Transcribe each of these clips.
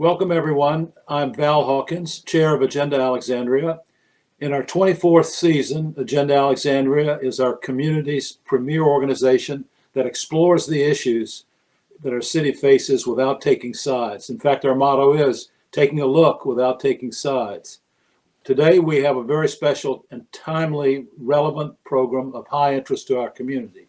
Welcome, everyone. I'm Val Hawkins, Chair of Agenda Alexandria. In our 24th season, Agenda Alexandria is our community's premier organization that explores the issues that our city faces without taking sides. In fact, our motto is taking a look without taking sides. Today, we have a very special and timely, relevant program of high interest to our community.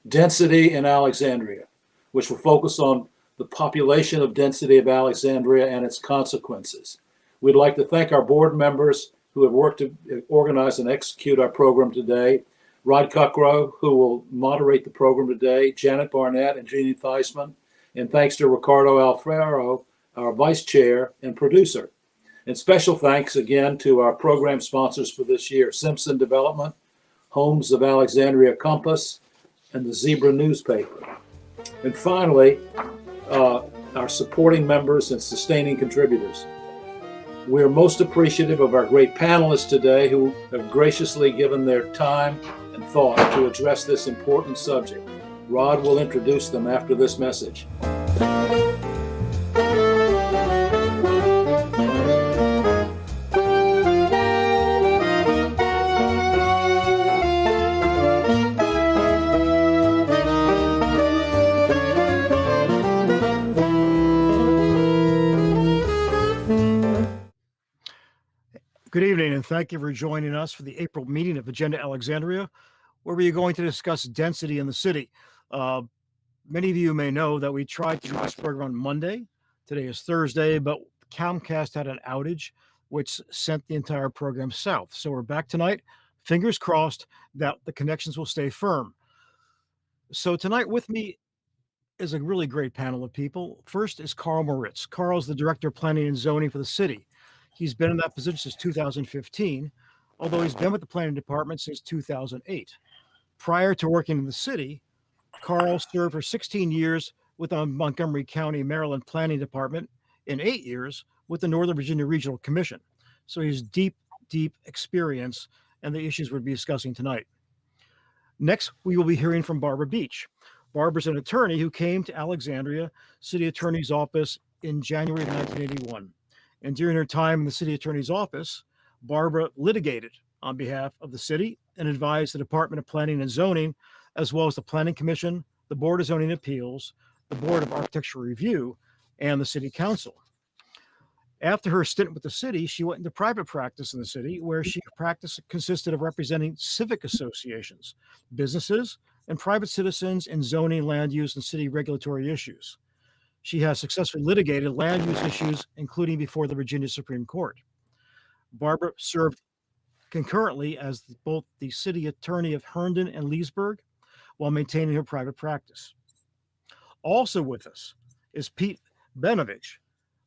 Density in Alexandria, which will focus on the population of density of Alexandria and its consequences. We'd like to thank our board members who have worked to organize and execute our program today. Rod Cuckrow, who will moderate the program today, Janet Barnett and Jeannie Theismann, and thanks to Ricardo Alfaro, our vice chair and producer. And special thanks again to our program sponsors for this year, Simpson Development, Homes of Alexandria Compass, and the Zebra newspaper. And finally, our supporting members and sustaining contributors. We are most appreciative of our great panelists today who have graciously given their time and thought to address this important subject. Rod will introduce them after this message. Good evening, and thank you for joining us for the April meeting of Agenda Alexandria, where we are going to discuss density in the city. Many of you may know that we tried to do this program on Monday. Today is Thursday, but Comcast had an outage, which sent the entire program south. So we're back tonight. Fingers crossed that the connections will stay firm. So tonight with me is a really great panel of people. First is Carl Moritz. Carl's the Director of Planning and Zoning for the city. He's been in that position since 2015, although he's been with the planning department since 2008. Prior to working in the city, Carl served for 16 years with the Montgomery County, Maryland Planning Department and 8 years with the Northern Virginia Regional Commission. So he's deep experience and the issues we'll be discussing tonight. Next, we will be hearing from Barbara Beach. Barbara's an attorney who came to Alexandria City Attorney's Office in January of 1981. And during her time in the city attorney's office, Barbara litigated on behalf of the city and advised the Department of Planning and Zoning, as well as the Planning Commission, the Board of Zoning Appeals, the Board of Architectural Review, and the City Council. After her stint with the city, she went into private practice in the city, where she practice consisted of representing civic associations, businesses, and private citizens in zoning, land use, and city regulatory issues. She has successfully litigated land use issues, including before the Virginia Supreme Court. Barbara served concurrently as both the city attorney of Herndon and Leesburg while maintaining her private practice. Also with us is Pete Benovich,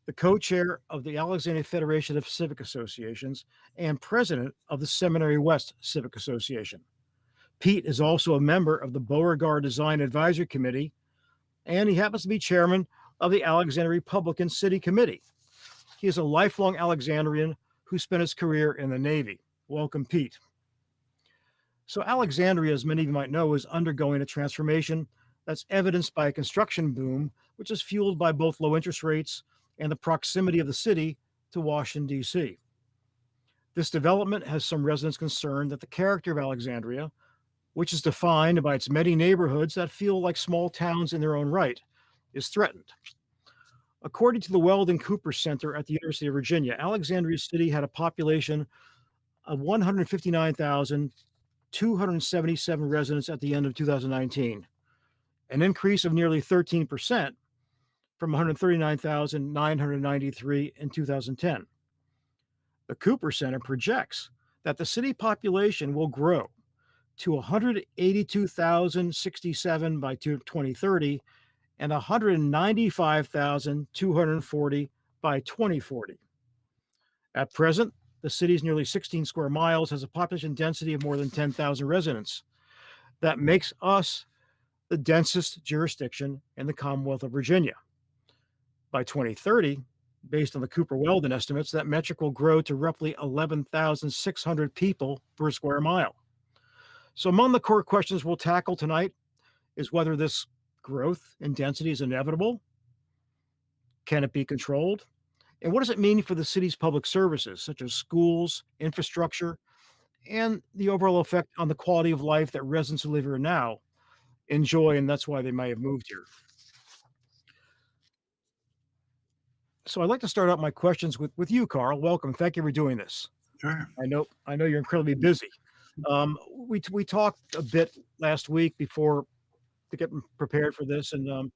the co-chair of the Alexandria Federation of Civic Associations and president of the Seminary West Civic Association. Pete is also a member of the Beauregard Design Advisory Committee, and he happens to be chairman of the Alexandria Republican City Committee. He is a lifelong Alexandrian who spent his career in the Navy. Welcome, Pete. So Alexandria, as many of you might know, is undergoing a transformation that's evidenced by a construction boom, which is fueled by both low interest rates and the proximity of the city to Washington, D.C. This development has some residents concerned that the character of Alexandria, which is defined by its many neighborhoods that feel like small towns in their own right, is threatened. According to the Weldon Cooper Center at the University of Virginia, Alexandria City had a population of 159,277 residents at the end of 2019, an increase of nearly 13% from 139,993 in 2010. The Cooper Center projects that the city population will grow to 182,067 by 2030 and 195,240 by 2040. At present, the city's nearly 16 square miles has a population density of more than 10,000 residents. That makes us the densest jurisdiction in the Commonwealth of Virginia. By 2030, based on the Cooper Weldon estimates, that metric will grow to roughly 11,600 people per square mile. So among the core questions we'll tackle tonight is whether this growth in density is inevitable, Can it be controlled? And what does it mean for the city's public services, such as schools, infrastructure, and the overall effect on the quality of life that residents who live here now enjoy, and that's why they may have moved here. So I'd like to start out my questions with you, Carl. Welcome. Thank you for doing this. Sure. I know you're incredibly busy. We talked a bit last week before to get prepared for this, and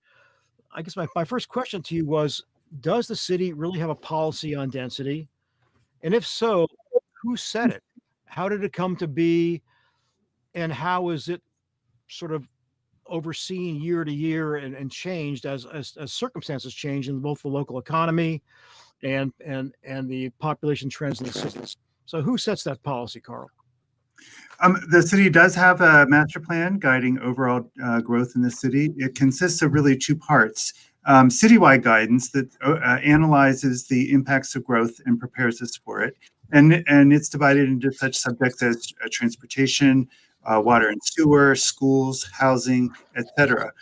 I guess my first question to you was: does the city really have a policy on density? And if so, who set it? How did it come to be? And how is it sort of overseen year to year and changed as circumstances change in both the local economy and the population trends in the cities? So who sets that policy, Carl? The city does have a master plan guiding overall growth in the city. It consists of really two parts. Citywide guidance that analyzes the impacts of growth and prepares us for it. And it's divided into such subjects as transportation, water and sewer, schools, housing, etc.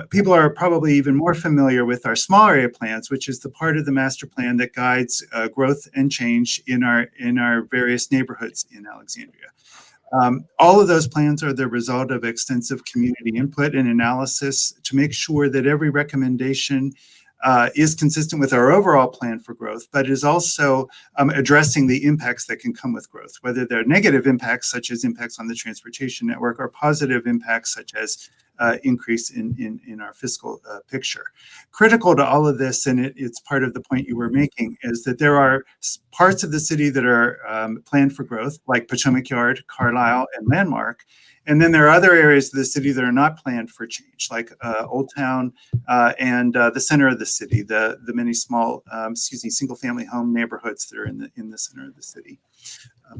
People are probably even more familiar with our small area plans, which is the part of the master plan that guides growth and change in our various neighborhoods in Alexandria. All of those plans are the result of extensive community input and analysis to make sure that every recommendation is consistent with our overall plan for growth, but is also addressing the impacts that can come with growth, whether they're negative impacts, such as impacts on the transportation network, or positive impacts, such as increase in our fiscal picture. Critical to all of this, and it's part of the point you were making, is that there are parts of the city that are planned for growth, like Potomac Yard, Carlisle, and Landmark. And then there are other areas of the city that are not planned for change, like Old Town and the center of the city, the many small, single-family home neighborhoods that are in the center of the city.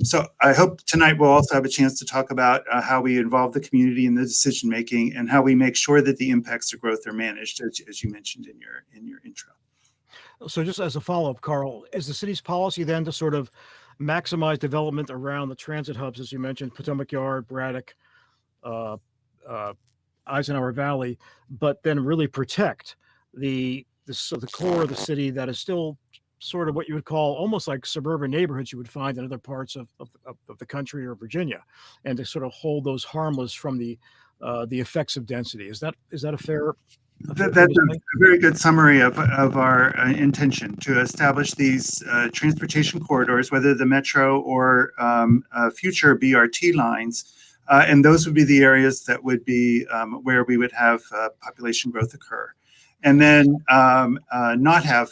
So I hope tonight we'll also have a chance to talk about how we involve the community in the decision making and how we make sure that the impacts of growth are managed, as you mentioned in your intro. So just as a follow-up, Carl, is the city's policy then to sort of maximize development around the transit hubs, as you mentioned, Potomac Yard, Braddock, uh, uh, Eisenhower Valley, but then really protect the core of the city that is still sort of what you would call almost like suburban neighborhoods you would find in other parts of the country or Virginia, and to sort of hold those harmless from the effects of density. Is that a fair? That's a very good summary of our intention to establish these transportation corridors, whether the metro or future BRT lines. And those would be the areas that would be where we would have population growth occur. And then not have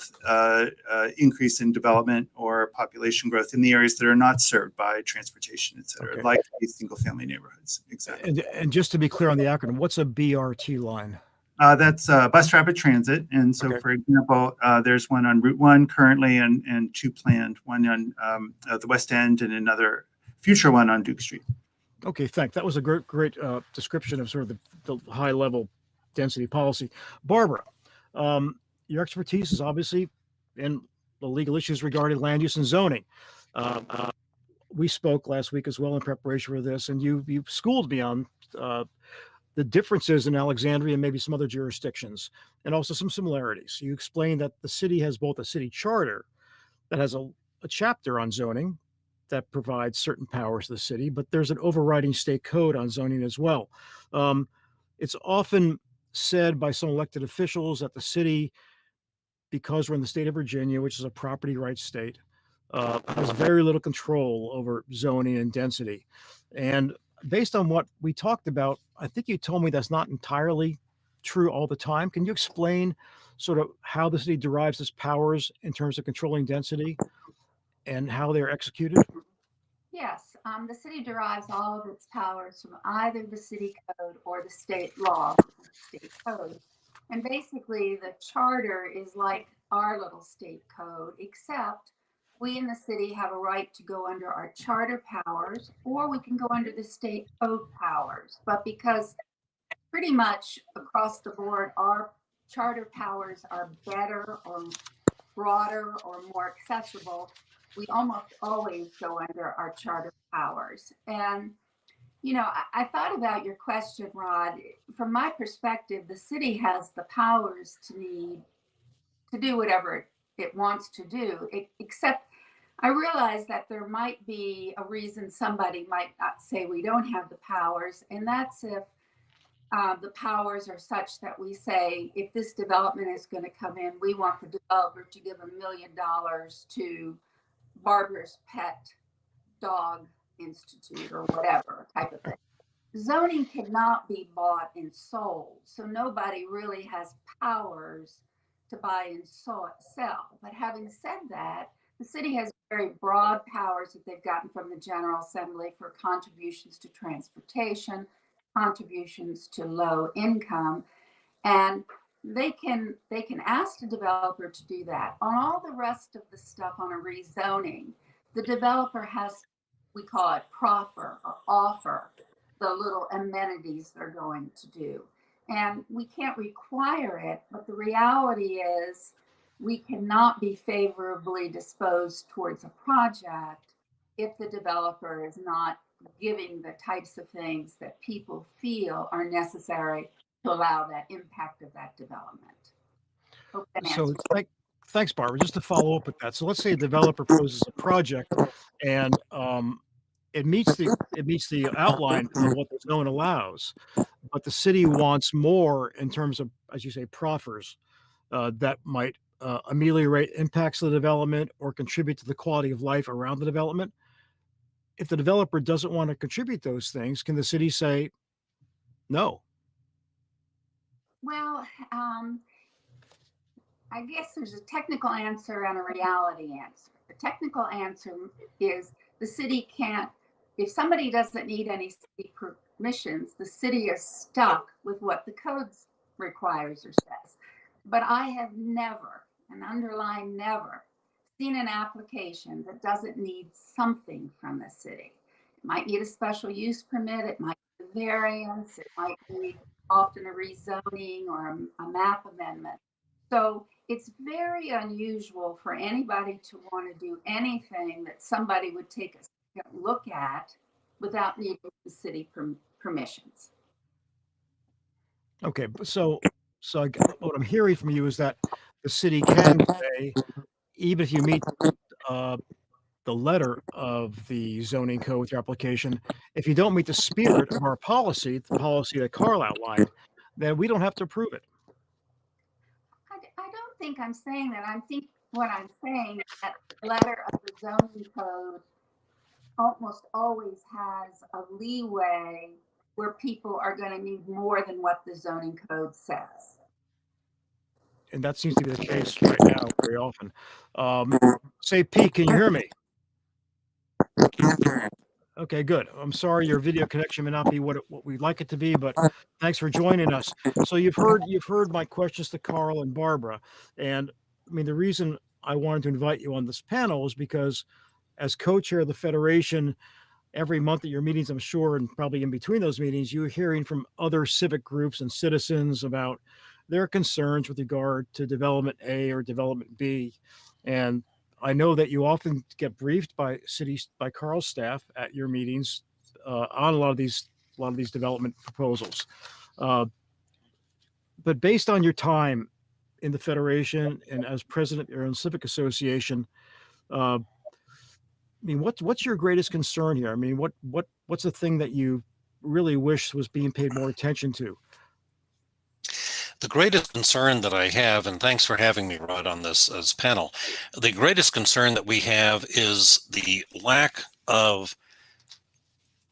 increase in development or population growth in the areas that are not served by transportation, et cetera, Okay. like these single-family neighborhoods. Exactly. And just to be clear on the acronym, what's a BRT line? That's bus rapid transit. And so, Okay. for example, there's one on Route 1 currently and two planned, one on the West End and another future one on Duke Street. Okay, thanks. That was a great description of sort of the high level density policy. Barbara, your expertise is obviously in the legal issues regarding land use and zoning. We spoke last week as well in preparation for this, and you schooled me on the differences in Alexandria and maybe some other jurisdictions, and also some similarities. You explained that the city has both a city charter that has a chapter on zoning that provides certain powers to the city, but there's an overriding state code on zoning as well. It's often said by some elected officials that the city, because we're in the state of Virginia, which is a property rights state, has very little control over zoning and density. And based on what we talked about, I think you told me that's not entirely true all the time. Can you explain sort of how the city derives its powers in terms of controlling density and how they're executed? Yes, the city derives all of its powers from either the city code or the state law, state code. And basically, the charter is like our little state code, except we in the city have a right to go under our charter powers, or we can go under the state code powers. But because pretty much across the board, our charter powers are better or broader or more accessible, we almost always go under our charter powers. And, you know, I thought about your question, Rod. From my perspective, the city has the powers to need to do whatever it wants to do, except I realize that there might be a reason somebody might not say we don't have the powers, and that's if the powers are such that we say, if this development is going to come in, we want the developer to give $1 million to Barbara's Pet Dog Institute or whatever type of thing. Zoning cannot be bought and sold, so nobody really has powers to buy and sell. But having said that, the city has very broad powers that they've gotten from the General Assembly for contributions to transportation, contributions to low income, and they can ask the developer to do that. On all the rest of the stuff on a rezoning, the developer has, we call it proffer or offer, the little amenities they're going to do. And we can't require it, but the reality is we cannot be favorably disposed towards a project if the developer is not giving the types of things that people feel are necessary to allow that impact of that development. Hope that So answers. thanks, Barbara. Just to follow up with that. So let's say a developer proposes a project and it meets the outline of what the zone allows, but the city wants more in terms of, as you say, proffers that might ameliorate impacts of the development or contribute to the quality of life around the development. If the developer doesn't want to contribute those things, can the city say no? Well, I guess there's a technical answer and a reality answer. The technical answer is the city can't, if somebody doesn't need any city permissions, the city is stuck with what the code requires or says. But I have never, and underline never, seen an application that doesn't need something from the city. It might need a special use permit, it might need a variance, it might need often a rezoning or a map amendment. So it's very unusual for anybody to want to do anything that somebody would take a second look at without needing the city permissions. Okay, what I'm hearing from you is that the city can say, even if you meet the letter of the zoning code with your application, if you don't meet the spirit of our policy, the policy that Carl outlined, then we don't have to approve it. I don't think I'm saying that. I think what I'm saying is that the letter of the zoning code almost always has a leeway where people are going to need more than what the zoning code says. And that seems to be the case right now very often. Say, Pete, can you hear me? Okay, good. I'm sorry your video connection may not be what we'd like it to be, but thanks for joining us. So you've heard my questions to Carl and Barbara, and I mean the reason I wanted to invite you on this panel is because as co-chair of the Federation, every month at your meetings, I'm sure, and probably in between those meetings, you're hearing from other civic groups and citizens about their concerns with regard to development A or development B. And I know that you often get briefed by Carl's staff at your meetings on a lot of these development proposals. But based on your time in the Federation and as president of your own civic association, I mean, what's your greatest concern here? I mean, what's the thing that you really wish was being paid more attention to? The greatest concern that I have, and thanks for having me, Rod, on this panel, the greatest concern that we have is the lack of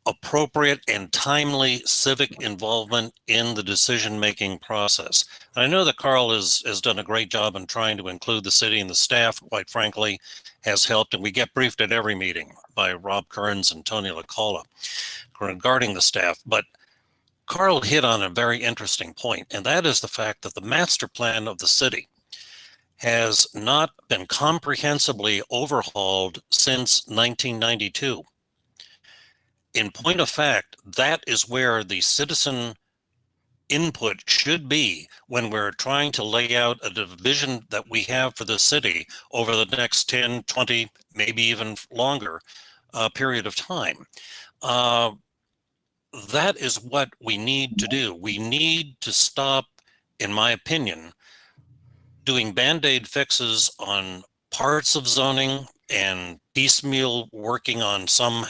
appropriate and timely civic involvement in the decision-making process. And I know that Carl has done a great job in trying to include the city, and the staff, quite frankly, has helped, and we get briefed at every meeting by Rob Kearns and Tony LaColla regarding the staff. But Carl hit on a very interesting point, and that is the fact that the master plan of the city has not been comprehensively overhauled since 1992. In point of fact, that is where the citizen input should be when we're trying to lay out a vision that we have for the city over the next 10, 20, maybe even longer period of time. That is what we need to do. We need to stop, in my opinion, doing Band-Aid fixes on parts of zoning and piecemeal working on some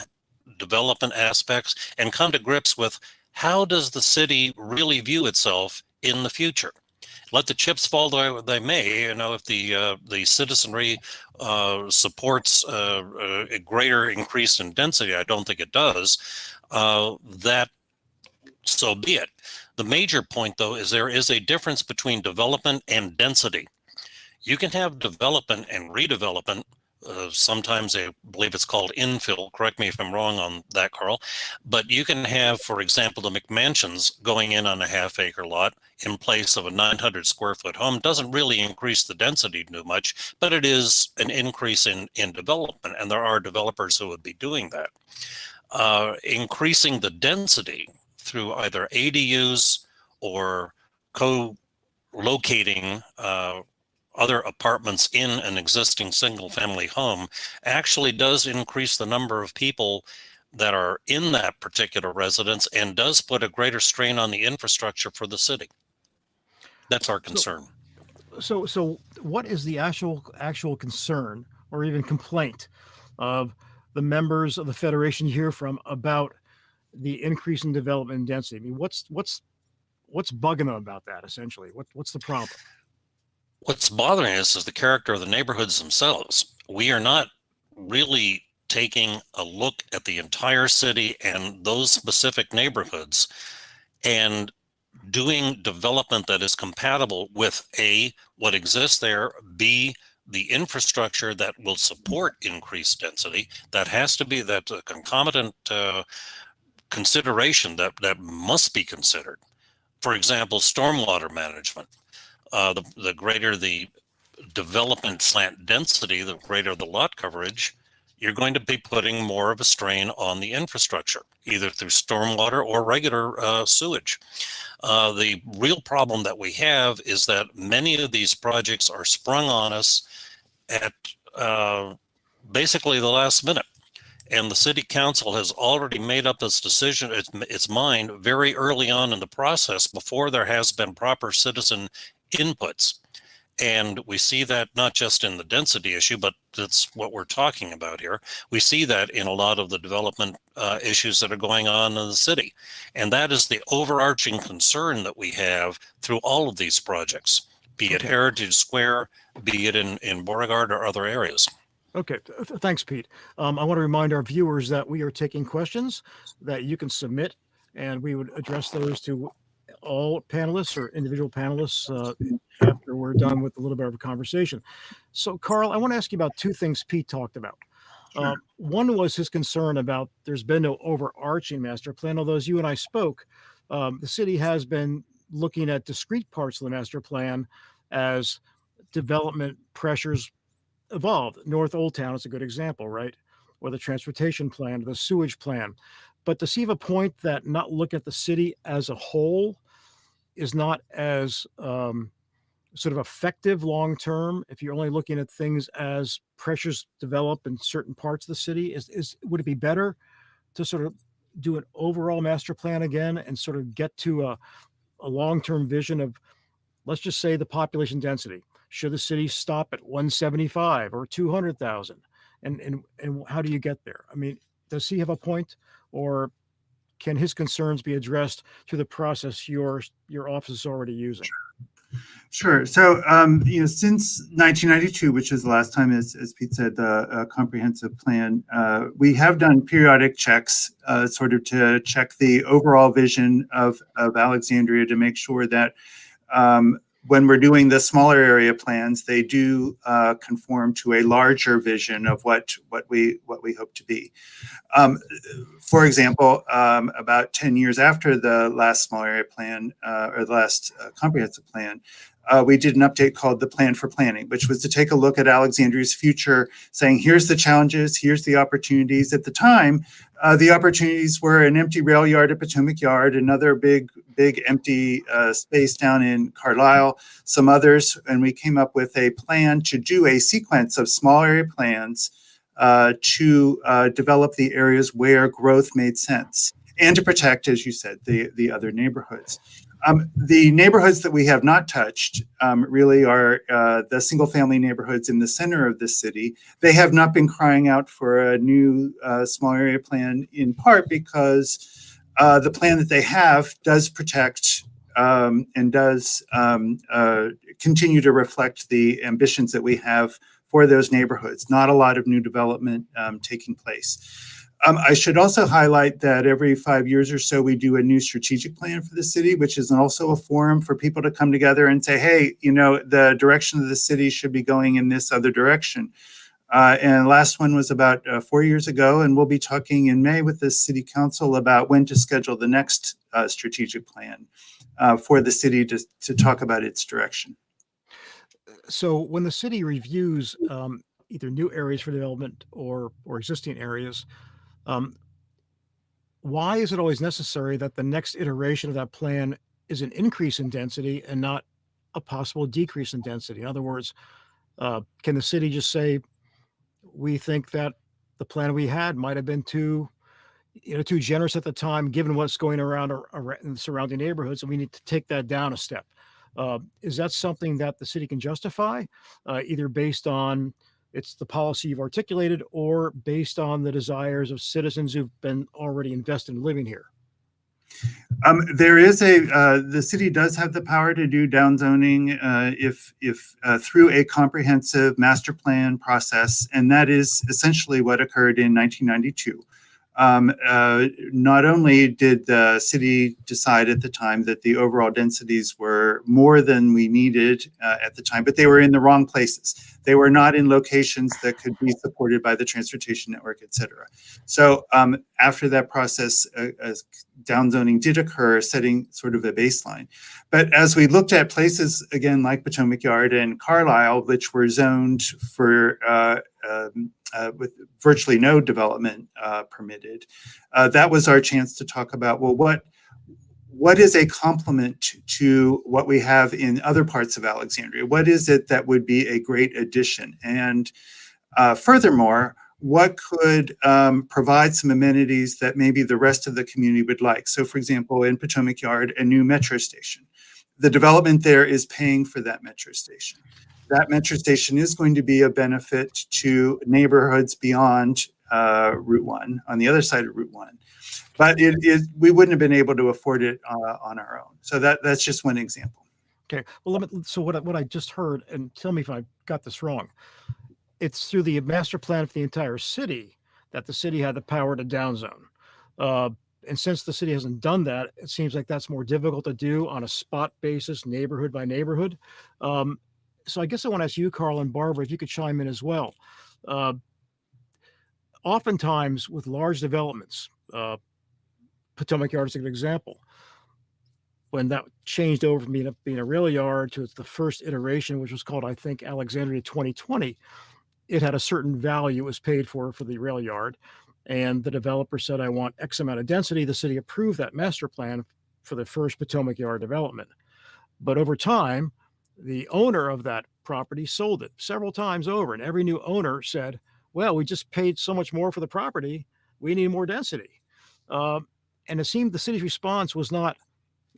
development aspects and come to grips with how does the city really view itself in the future. Let the chips fall where they may. You know, if the citizenry supports a greater increase in density, I don't think it does. That so be it. The major point, though, is there is a difference between development and density. You can have development and redevelopment. Sometimes I believe it's called infill. Correct me if I'm wrong on that, Carl. But you can have, for example, the McMansions going in on a half-acre lot in place of a 900 square foot home. Doesn't really increase the density too much, but it is an increase in development, and there are developers who would be doing that. Increasing the density through either ADUs or co-locating other apartments in an existing single family home actually does increase the number of people that are in that particular residence and does put a greater strain on the infrastructure for the city. That's our concern. So what is the actual concern or even complaint of the members of the Federation you hear from about the increase in development and density? I mean, what's bugging them about that essentially? What's the problem? What's bothering us is the character of the neighborhoods themselves. We are not really taking a look at the entire city and those specific neighborhoods and doing development that is compatible with A, what exists there, B, the infrastructure that will support increased density. That has to be that concomitant consideration that must be considered. For example, stormwater management. The greater the development slant density, the greater the lot coverage, you're going to be putting more of a strain on the infrastructure, either through stormwater or regular sewage. The real problem that we have is that many of these projects are sprung on us at basically the last minute. And the city council has already made up its decision, its mind very early on in the process before there has been proper citizen inputs. And we see that not just in the density issue, but that's what we're talking about here. We see that in a lot of the development issues that are going on in the city. And that is the overarching concern that we have through all of these projects, be it Heritage Square, be it in Beauregard or other areas. Okay, thanks, Pete. I want to remind our viewers that we are taking questions that you can submit, and we would address those to all panelists or individual panelists after we're done with a little bit of a conversation. So, Carl, I want to ask you about two things Pete talked about. Sure. One was his concern about there's been no overarching master plan, although as you and I spoke, the city has been looking at discrete parts of the master plan as development pressures evolved. North Old Town is a good example, right? Or the transportation plan, the sewage plan. But does he have a point that not look at the city as a whole is not as sort of effective long term if you're only looking at things as pressures develop in certain parts of the city? Would it be better to sort of do an overall master plan again and sort of get to a long-term vision of, let's just say, the population density? Should the city stop at 175 or 200,000? And how do you get there? I mean, does he have a point, or can his concerns be addressed through the process your office is already using? Sure. So, since 1992, which is the last time, as Pete said, the comprehensive plan, we have done periodic checks, sort of to check the overall vision of Alexandria to make sure that when we're doing the smaller area plans, they do conform to a larger vision of what we hope to be. For example, about 10 years after the last small area plan or the last comprehensive plan, we did an update called the Plan for Planning, which was to take a look at Alexandria's future, saying, here's the challenges, here's the opportunities. At the time, the opportunities were an empty rail yard at Potomac Yard, another big empty space down in Carlisle, some others, and we came up with a plan to do a sequence of small area plans to develop the areas where growth made sense and to protect, as you said, the other neighborhoods. The neighborhoods that we have not touched really are the single-family neighborhoods in the center of the city. They have not been crying out for a new small area plan, in part because the plan that they have does protect and does continue to reflect the ambitions that we have for those neighborhoods. Not a lot of new development taking place. I should also highlight that every 5 years or so, we do a new strategic plan for the city, which is also a forum for people to come together and say, hey, you know, the direction of the city should be going in this other direction. And last one was about 4 years ago, and we'll be talking in May with the city council about when to schedule the next strategic plan for the city to talk about its direction. So when the city reviews either new areas for development or existing areas, why is it always necessary that the next iteration of that plan is an increase in density and not a possible decrease in density? In other words, can the city just say, we think that the plan we had might have been too generous at the time, given what's going around in the surrounding neighborhoods, and we need to take that down a step? Is that something that the city can justify, either based on it's the policy you've articulated or based on the desires of citizens who've been already invested in living here? There is the city does have the power to do downzoning if through a comprehensive master plan process, and that is essentially what occurred in 1992. Not only did the city decide at the time that the overall densities were more than we needed at the time, but they were in the wrong places. They were not in locations that could be supported by the transportation network, et cetera. So after that process, downzoning did occur, setting sort of a baseline. But as we looked at places, again, like Potomac Yard and Carlisle, which were zoned for with virtually no development permitted, that was our chance to talk about, well, what is a complement to what we have in other parts of Alexandria? What is it that would be a great addition? And furthermore, what could provide some amenities that maybe the rest of the community would like? So for example, in Potomac Yard, a new metro station. The development there is paying for that metro station. That metro station is going to be a benefit to neighborhoods beyond Route 1, on the other side of Route 1. But we wouldn't have been able to afford it on our own. So that's just one example. Okay. Well, so what I just heard, and tell me if I got this wrong, it's through the master plan for the entire city that the city had the power to downzone. And since the city hasn't done that, it seems like that's more difficult to do on a spot basis, neighborhood by neighborhood. So I guess I want to ask you, Carl and Barbara, if you could chime in as well. Oftentimes with large developments, Potomac Yard is a good example. When that changed over from being a rail yard to the first iteration, which was called, I think, Alexandria 2020, it had a certain value it was paid for the rail yard. And the developer said, I want X amount of density. The city approved that master plan for the first Potomac Yard development. But over time, the owner of that property sold it several times over. And every new owner said, well, we just paid so much more for the property. We need more density. And it seemed the city's response was not,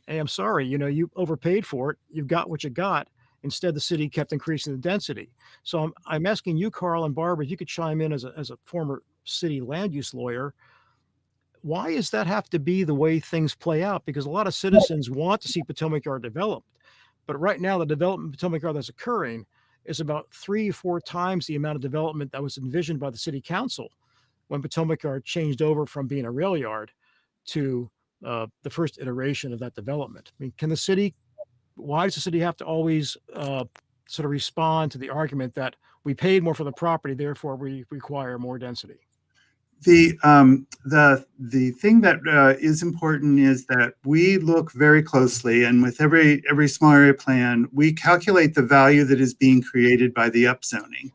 hey, I'm sorry, you overpaid for it. You've got what you got. Instead, the city kept increasing the density. So I'm asking you, Carl and Barbara, if you could chime in as a former city land use lawyer. Why does that have to be the way things play out? Because a lot of citizens want to see Potomac Yard developed. But right now, the development of Potomac Yard that's occurring is about 3 or 4 times the amount of development that was envisioned by the city council when Potomac Yard changed over from being a rail yard to the first iteration of that development. I mean, why does the city have to always sort of respond to the argument that we paid more for the property, therefore we require more density? The thing that is important is that we look very closely, and with every small area plan, we calculate the value that is being created by the upzoning,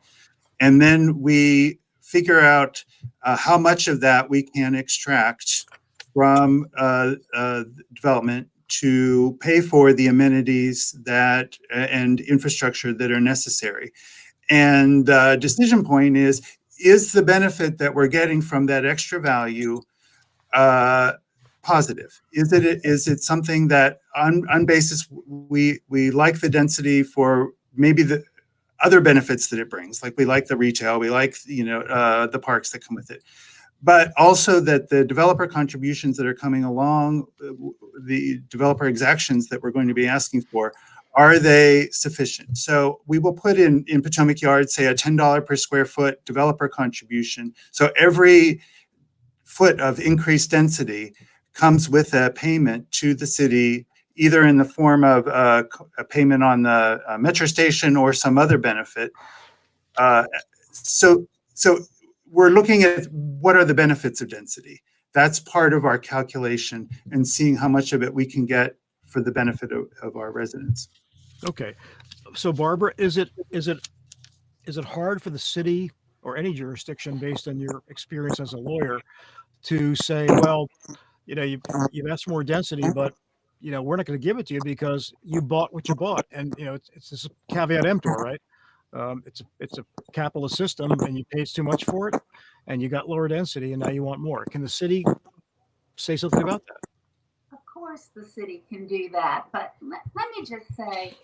and then we figure out how much of that we can extract from development to pay for the amenities that and infrastructure that are necessary. And the decision point is the benefit that we're getting from that extra value positive? Is it something that on basis we like the density for maybe the other benefits that it brings, like we like the retail, we like the parks that come with it, but also that the developer contributions that are coming along, the developer exactions that we're going to be asking for, are they sufficient? So we will put in Potomac Yard, say a $10 per square foot developer contribution. So every foot of increased density comes with a payment to the city, either in the form of a payment on the metro station or some other benefit. So we're looking at what are the benefits of density. That's part of our calculation and seeing how much of it we can get for the benefit of our residents. Okay. So Barbara, is it hard for the city or any jurisdiction, based on your experience as a lawyer, to say, well, you've asked for more density, but we're not going to give it to you because you bought what you bought, and it's this caveat emptor, right? It's a capitalist system, and you paid too much for it, and you got lower density, and now you want more. Can the city say something about that? Of course, the city can do that, but let me just say,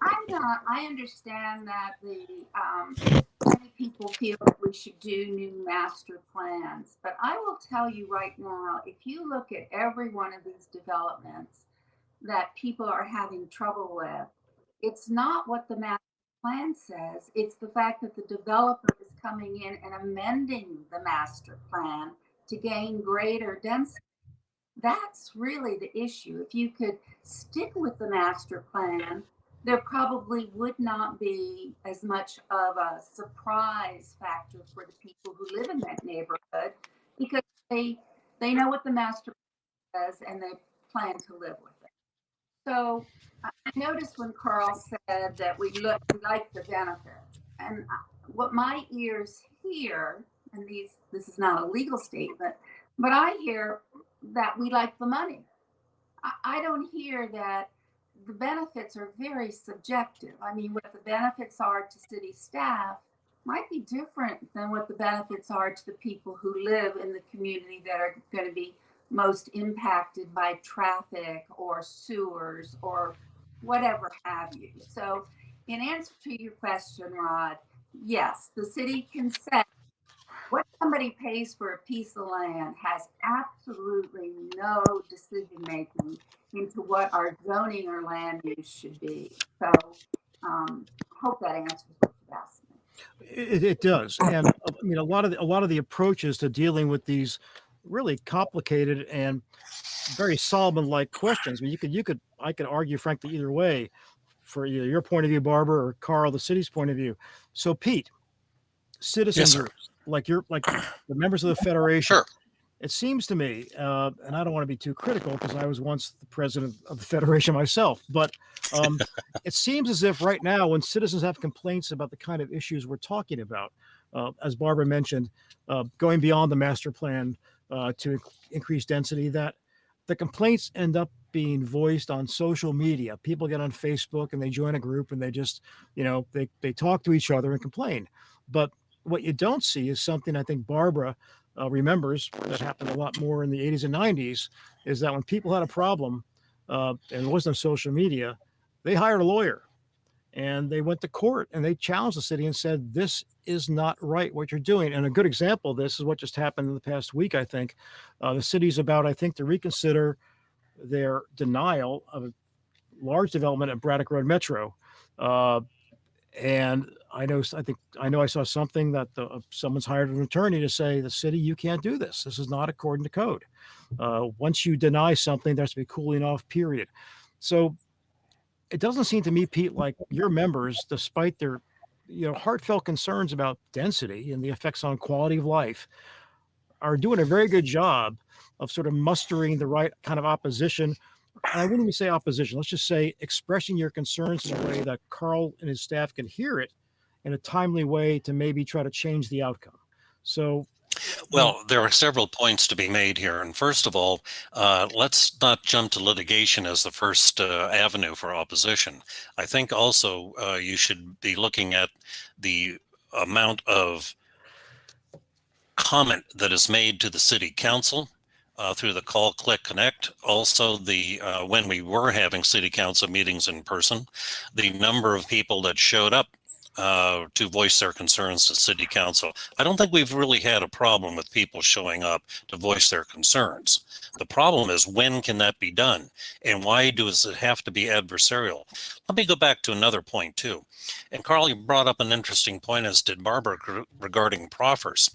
I understand that many people feel that we should do new master plans, but I will tell you right now, if you look at every one of these developments that people are having trouble with, it's not what the master plan says, it's the fact that the developer is coming in and amending the master plan to gain greater density. That's really the issue. If you could stick with the master plan, there probably would not be as much of a surprise factor for the people who live in that neighborhood, because they know what the master plan says and they plan to live with it. So I noticed when Carl said that we like the benefits, and what my ears hear, and this is not a legal statement, but I hear that we like the money. I don't hear that the benefits are very subjective. I mean, what the benefits are to city staff might be different than what the benefits are to the people who live in the community that are going to be most impacted by traffic or sewers or whatever have you. So in answer to your question, Rod, yes, the city can say what somebody pays for a piece of land has absolutely no decision making into what our zoning or land use should be. So hope that answers what you asked me. It does, and I mean a lot of the approaches to dealing with these really complicated and very Solomon-like questions. I mean, I could argue, frankly, either way, for either your point of view, Barbara, or Carl, the city's point of view. So, Pete, citizen Yes, groups like the members of the Federation. Sure. It seems to me, and I don't want to be too critical because I was once the president of the Federation myself, but it seems as if right now, when citizens have complaints about the kind of issues we're talking about, as Barbara mentioned, going beyond the master plan to increase density, that the complaints end up being voiced on social media. People get on Facebook and they join a group and they just, they talk to each other and complain. But what you don't see is something I think Barbara remembers that happened a lot more in the 80s and 90s, is that when people had a problem and it wasn't on social media, they hired a lawyer and they went to court and they challenged the city and said, this is not right what you're doing. And a good example of this is what just happened in the past week, I think. The city's about, I think, to reconsider their denial of a large development at Braddock Road Metro. And I know I saw something that someone's hired an attorney to say, the city, you can't do this. This is not according to code. Once you deny something, there has to be a cooling off period. So it doesn't seem to me, Pete, like your members, despite their heartfelt concerns about density and the effects on quality of life, are doing a very good job of sort of mustering the right kind of opposition. And I wouldn't even say opposition. Let's just say expressing your concerns in a way that Carl and his staff can hear it in a timely way to maybe try to change the outcome. So, well, there are several points to be made here. And first of all, let's not jump to litigation as the first avenue for opposition. I think also you should be looking at the amount of comment that is made to the city council, through the call, click, connect. Also, when we were having city council meetings in person, the number of people that showed up to voice their concerns to city council. I don't think we've really had a problem with people showing up to voice their concerns. The problem is, when can that be done? And why does it have to be adversarial? Let me go back to another point too. And Carl, you brought up an interesting point, as did Barbara, regarding proffers.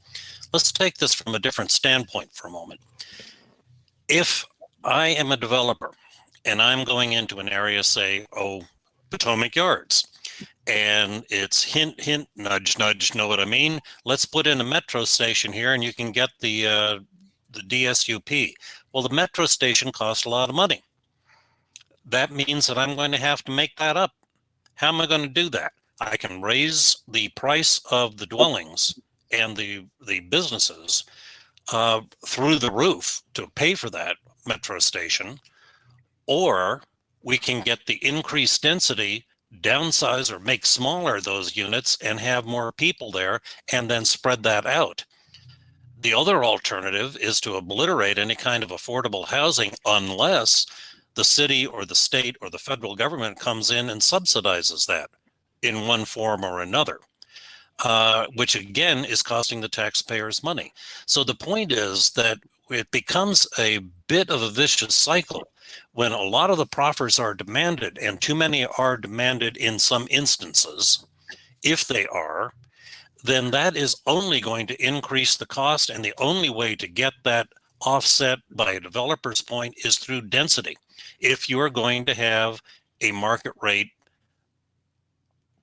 Let's take this from a different standpoint for a moment. If I am a developer and I'm going into an area, say, Potomac Yards, and it's hint, hint, nudge, nudge, know what I mean? Let's put in a metro station here and you can get the DSUP. Well, the metro station costs a lot of money. That means that I'm going to have to make that up. How am I going to do that? I can raise the price of the dwellings and the businesses through the roof to pay for that metro station, or we can get the increased density, downsize or make smaller those units and have more people there and then spread that out. The other alternative is to obliterate any kind of affordable housing unless the city or the state or the federal government comes in and subsidizes that in one form or another, which again is costing the taxpayers money. So the point is that it becomes a bit of a vicious cycle when a lot of the proffers are demanded, and too many are demanded in some instances. If they are, then that is only going to increase the cost, and the only way to get that offset by a developer's point is through density. If you're going to have a market rate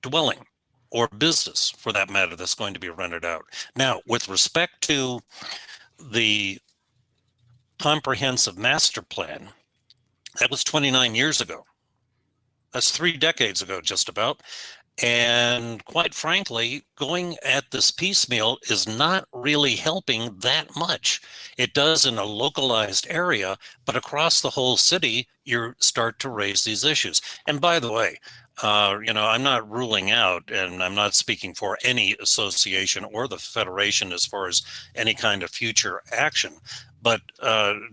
dwelling or business, for that matter, that's going to be rented out. Now, with respect to the comprehensive master plan, that was 29 years ago. That's 3 decades ago, just about. And quite frankly, going at this piecemeal is not really helping that much. It does in a localized area, but across the whole city, you start to raise these issues. And by the way, I'm not ruling out, and I'm not speaking for any association or the federation as far as any kind of future action, but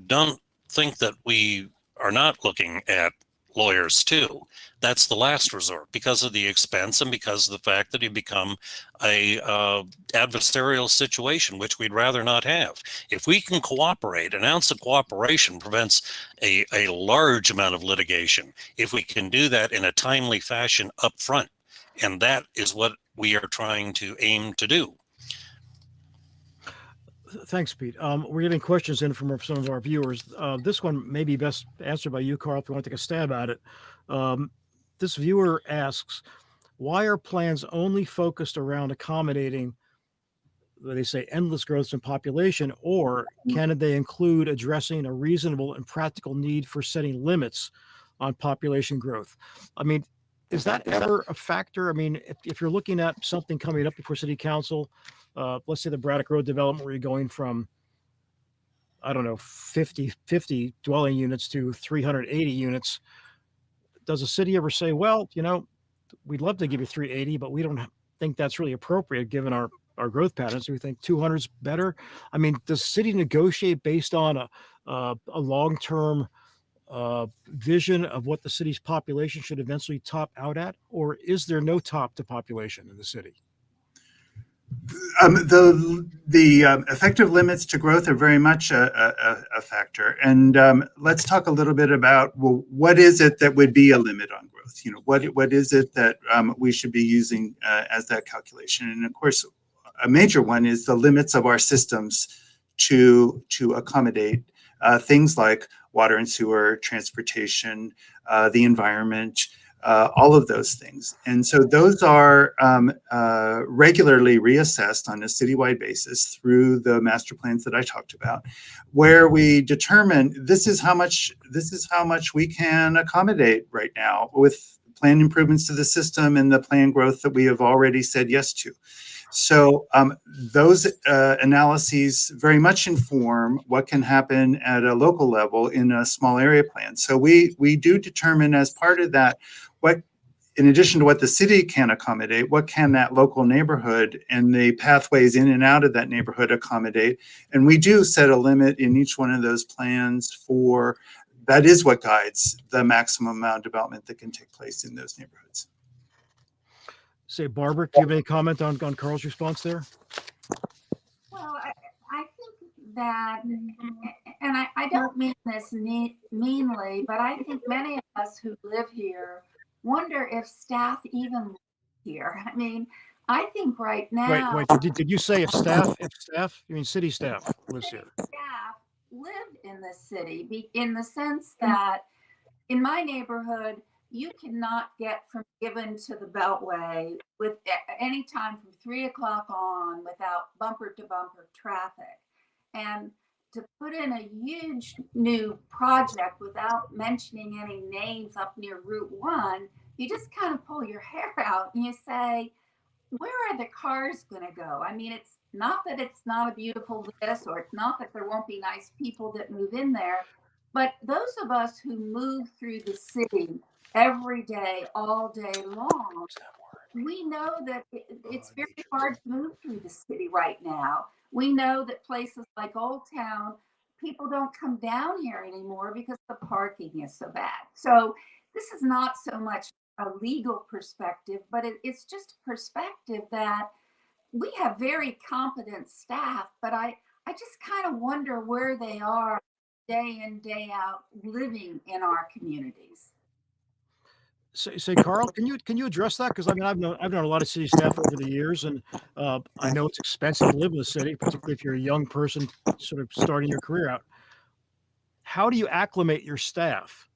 don't think that we are not looking at lawyers too. That's the last resort because of the expense and because of the fact that you become a adversarial situation, which we'd rather not have. If we can cooperate, an ounce of cooperation prevents a large amount of litigation. If we can do that in a timely fashion up front, and that is what we are trying to aim to do. Thanks, Pete. We're getting questions in from some of our viewers. This one may be best answered by you, Carl, if you want to take a stab at it. This viewer asks, why are plans only focused around accommodating, they say, endless growth in population, or can they include addressing a reasonable and practical need for setting limits on population growth? I mean, is that ever a factor? I mean, if you're looking at something coming up before city council, let's say the Braddock Road development, where you're going from, I don't know, 50 dwelling units to 380 units. Does the city ever say, well, we'd love to give you 380, but we don't think that's really appropriate given our growth patterns. We think 200 is better. I mean, does the city negotiate based on a long-term vision of what the city's population should eventually top out at, or is there no top to population in the city? The effective limits to growth are very much a factor. And let's talk a little bit about, well, what is it that would be a limit on growth? What is it that we should be using as that calculation? And of course, a major one is the limits of our systems to accommodate things like water and sewer, transportation, the environment, all of those things. And so those are regularly reassessed on a citywide basis through the master plans that I talked about, where we determine this is how much we can accommodate right now with planned improvements to the system and the planned growth that we have already said yes to. So those analyses very much inform what can happen at a local level in a small area plan. So we do determine as part of that what in addition to what the city can accommodate, what can that local neighborhood and the pathways in and out of that neighborhood accommodate? And we do set a limit in each one of those plans for, that is what guides the maximum amount of development that can take place in those neighborhoods. Say, Barbara, do you have any comment on Carl's response there? Well, I think that, and I don't mean this meanly, but I think many of us who live here wonder if staff even live here. I mean, I think right now. Wait, did you say if staff, you mean city staff lives here? Staff live in this city in the sense that in my neighborhood, you cannot get from Gibbon to the Beltway with any time from 3 o'clock on without bumper to bumper traffic. And to put in a huge new project without mentioning any names up near Route 1, you just kind of pull your hair out and you say, where are the cars going to go? I mean, it's not that it's not a beautiful this, or it's not that there won't be nice people that move in there, but those of us who move through the city every day, all day long, we know that it's very hard to move through the city right now. We know that places like Old Town, people don't come down here anymore because the parking is so bad. So this is not so much a legal perspective, but it's just a perspective that we have very competent staff, but I just kind of wonder where they are day in, day out, living in our communities. Say, Carl, can you address that? Because I mean, I've known a lot of city staff over the years, and I know it's expensive to live in the city, particularly if you're a young person sort of starting your career out. How do you acclimate your staff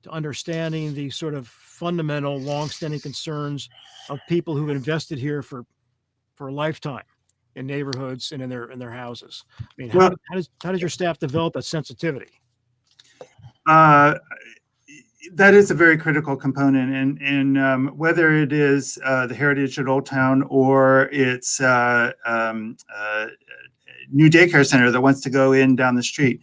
to understanding the sort of fundamental, long-standing concerns of people who've invested here for a lifetime in neighborhoods and in their houses? I mean, how does your staff develop that sensitivity? That is a very critical component, and whether it is the heritage at Old Town or it's new daycare center that wants to go in down the street,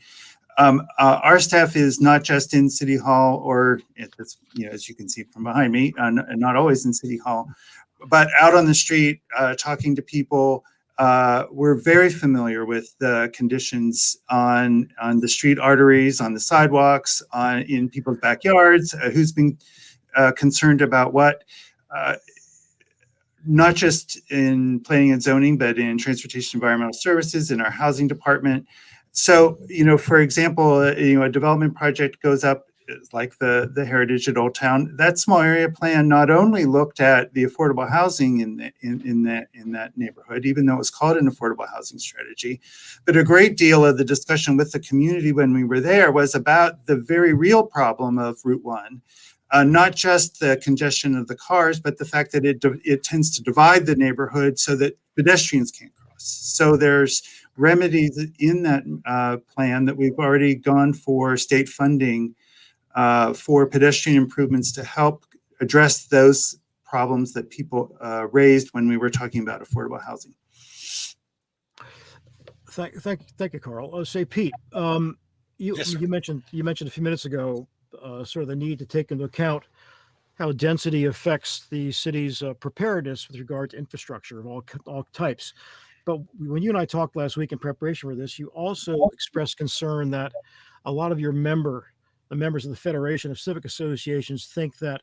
our staff is not just in City Hall, or it's, as you can see from behind me, not always in City Hall, but out on the street, talking to people. We're very familiar with the conditions on the street arteries, on the sidewalks, in people's backyards, who's been concerned about what, not just in planning and zoning, but in transportation environmental services, in our housing department. So, for example, a development project goes up like the heritage at Old Town. That small area plan not only looked at the affordable housing in that neighborhood, even though it was called an affordable housing strategy, but a great deal of the discussion with the community when we were there was about the very real problem of Route 1. Not just the congestion of the cars, but the fact that it tends to divide the neighborhood so that pedestrians can't cross. So there's remedies in that plan that we've already gone for state funding for pedestrian improvements to help address those problems that people raised when we were talking about affordable housing. Thank you, Carl. Say, Pete, Yes, you mentioned a few minutes ago sort of the need to take into account how density affects the city's preparedness with regard to infrastructure of all types. But when you and I talked last week in preparation for this, you also expressed concern that a lot of the members of the Federation of Civic Associations think that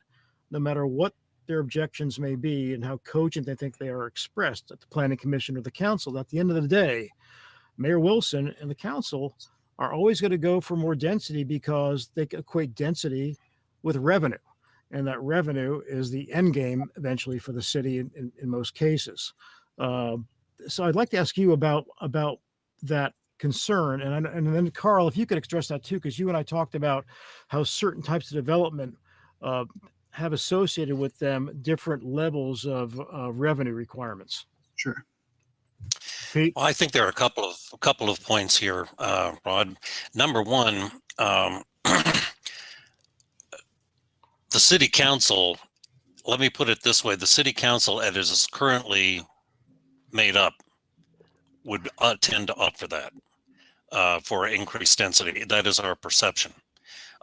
no matter what their objections may be and how cogent they think they are expressed at the Planning Commission or the council, at the end of the day, Mayor Wilson and the council are always going to go for more density because they equate density with revenue. And that revenue is the end game eventually for the city in most cases. So I'd like to ask you about that concern. And then Carl, if you could address that too, because you and I talked about how certain types of development have associated with them different levels of revenue requirements. Sure. Pete? well, I think there are a couple of points here, Rod. Number one, the city council. Let me put it this way: the city council, as it is currently made up, would tend to opt for that. For increased density. That is our perception.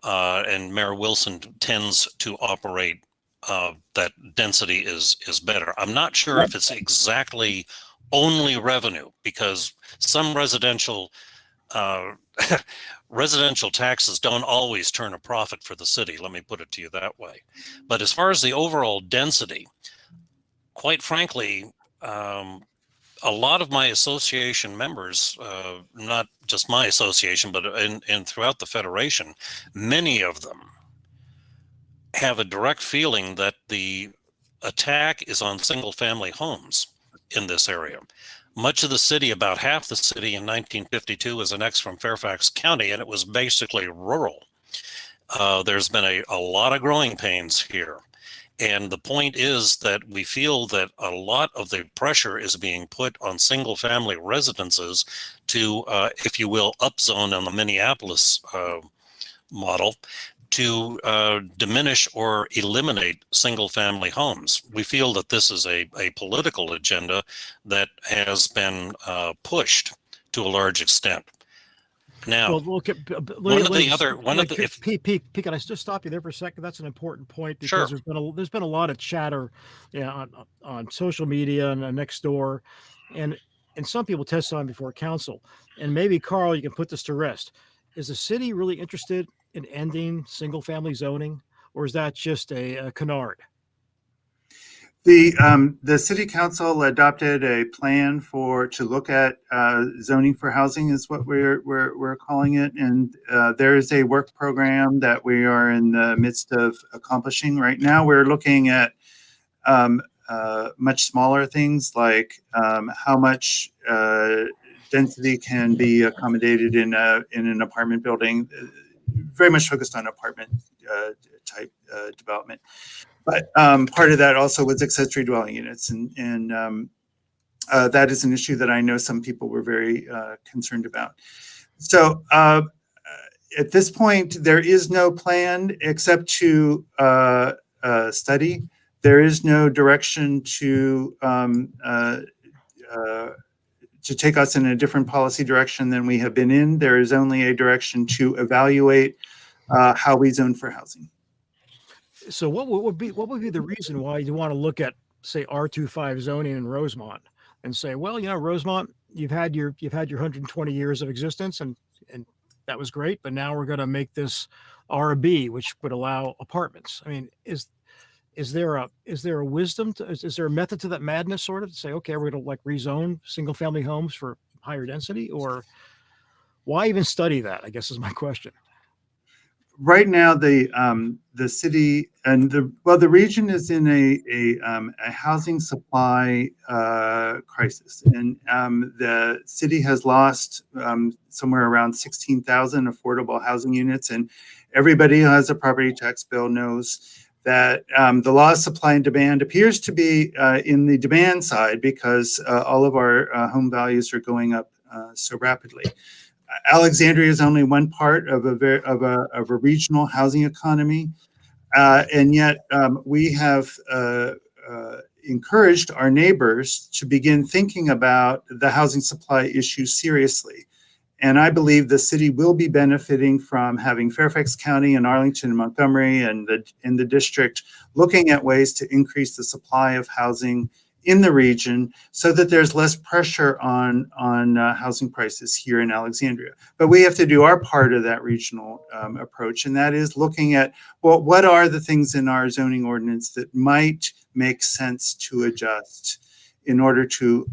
And Mayor Wilson tends to operate that density is better. I'm not sure if it's exactly only revenue, because some residential residential taxes don't always turn a profit for the city. Let me put it to you that way. But as far as the overall density, quite frankly, a lot of my association members, not just my association, but in throughout the Federation, many of them have a direct feeling that the attack is on single family homes in this area. Much of the city, about half the city in 1952 was annexed from Fairfax County, and it was basically rural. There's been a lot of growing pains here. And the point is that we feel that a lot of the pressure is being put on single family residences to, if you will, upzone on the Minneapolis model to diminish or eliminate single family homes. We feel that this is a political agenda that has been pushed to a large extent. Now, Well, look at Pete, can I just stop you there for a second? That's an important point, because Sure. there's been a lot of chatter, on social media and next door, and some people testifying before council. And maybe Carl, you can put this to rest. Is the city really interested in ending single family zoning, or is that just a canard? The city council adopted a plan to look at zoning for housing, is what we're calling it, and there is a work program that we are in the midst of accomplishing right now. We're looking at much smaller things, like how much density can be accommodated in an apartment building, very much focused on apartment type development. But part of that also was accessory dwelling units, and that is an issue that I know some people were very concerned about. So at this point, there is no plan except to study. There is no direction to take us in a different policy direction than we have been in. There is only a direction to evaluate how we zone for housing. So what would be the reason why you want to look at, say, R25 zoning in Rosemont and say, well, Rosemont, you've had your 120 years of existence, and that was great, but now we're going to make this RB, which would allow apartments. I mean, is there a wisdom is there a method to that madness, sort of, to say, okay, we're going to rezone single family homes for higher density, or why even study that, I guess, is my question. Right now, the city and the region is in a housing supply crisis, and the city has lost somewhere around 16,000 affordable housing units, and everybody who has a property tax bill knows that the law of supply and demand appears to be in the demand side, because all of our home values are going up so rapidly. Alexandria is only one part of a regional housing economy, and yet we have encouraged our neighbors to begin thinking about the housing supply issue seriously. And I believe the city will be benefiting from having Fairfax County and Arlington and Montgomery and the district looking at ways to increase the supply of housing in the region, so that there's less pressure on housing prices here in Alexandria. But we have to do our part of that regional approach, and that is looking at, well, what are the things in our zoning ordinance that might make sense to adjust in order to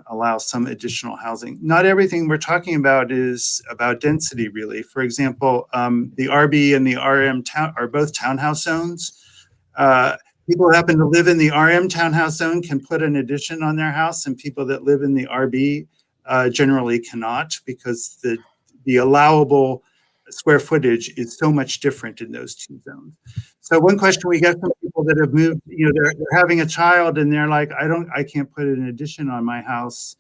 allow some additional housing. Not everything we're talking about is about density, really. For example, the RB and the RM are both townhouse zones. People who happen to live in the RM townhouse zone can put an addition on their house, and people that live in the RB generally cannot, because the allowable square footage is so much different in those two zones. So one question we get from people that have moved, they're having a child and they're like, I can't put an addition on my house.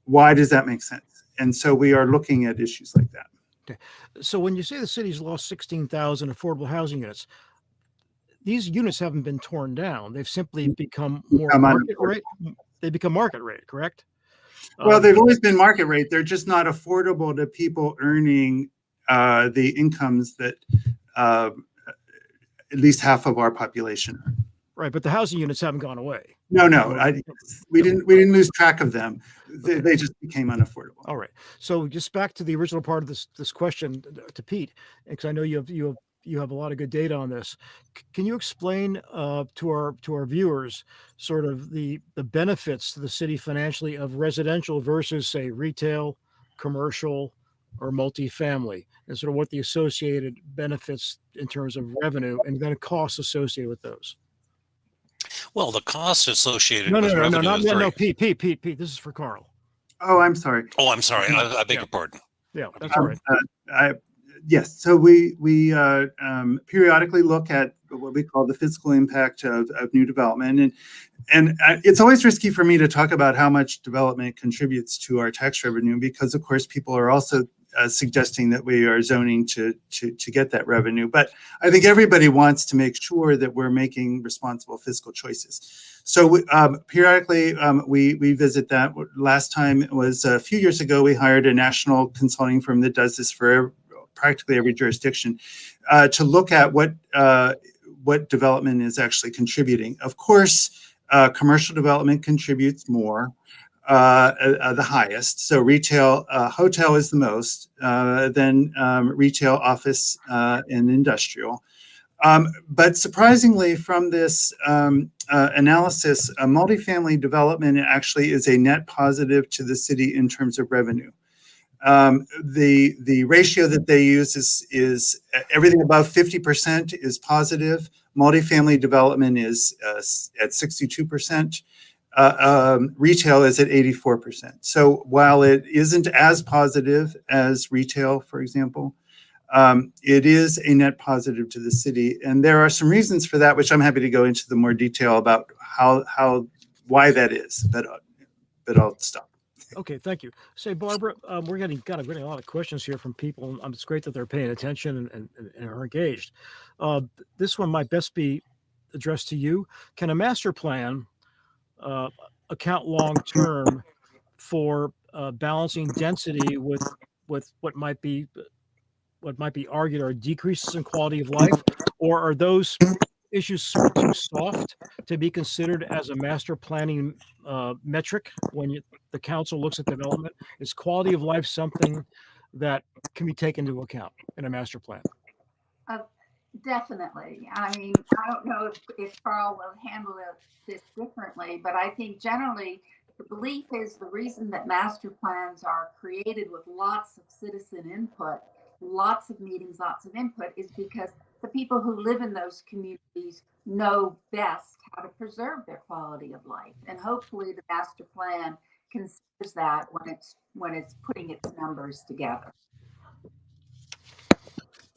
Why does that make sense? And so we are looking at issues like that. Okay. So when you say the city's lost 16,000 affordable housing units, these units haven't been torn down. They've simply become more market rate. They become market rate, correct? Well, they've always been market rate. They're just not affordable to people earning the incomes that at least half of our population earn. Right, but the housing units haven't gone away. No, we didn't lose track of them. They just became unaffordable. All right. So just back to the original part of this question to Pete, because I know you have a lot of good data on this. Can you explain to our viewers sort of the benefits to the city financially of residential versus, say, retail, commercial, or multifamily, and sort of what the associated benefits in terms of revenue and then costs associated with those? Well, the cost associated No, with revenue is very. no, Pete. This is for Carl. Oh, I'm sorry. Oh, I'm sorry. I beg your pardon. Yeah, that's all right. Yes, so we periodically look at what we call the fiscal impact of new development, and it's always risky for me to talk about how much development contributes to our tax revenue, because of course people are also suggesting that we are zoning to get that revenue. But I think everybody wants to make sure that we're making responsible fiscal choices. So periodically we visit that. Last time it was a few years ago. We hired a national consulting firm that does this for practically every jurisdiction to look at what development is actually contributing. Of course, commercial development contributes more, the highest. So retail, hotel is the most, then retail, office, and industrial. But surprisingly, from this analysis, multifamily development actually is a net positive to the city in terms of revenue. The ratio that they use is everything above 50% is positive. Multifamily development is at 62%. Retail is at 84%. So while it isn't as positive as retail, for example, it is a net positive to the city. And there are some reasons for that, which I'm happy to go into the more detail about why that is, but I'll stop. Okay, thank you. Say, Barbara, we're getting a lot of questions here from people, and it's great that they're paying attention and are engaged. This one might best be addressed to you. Can a master plan account long term for balancing density with what might be argued are decreases in quality of life, or are those issues sort of too soft to be considered as a master planning metric when the council looks at development? Is quality of life something that can be taken into account in a master plan? Definitely. I mean, I don't know if Carl will handle this differently, but I think generally the belief is the reason that master plans are created with lots of citizen input, lots of meetings, lots of input, is because the people who live in those communities know best how to preserve their quality of life. And hopefully the master plan considers that when it's putting its numbers together.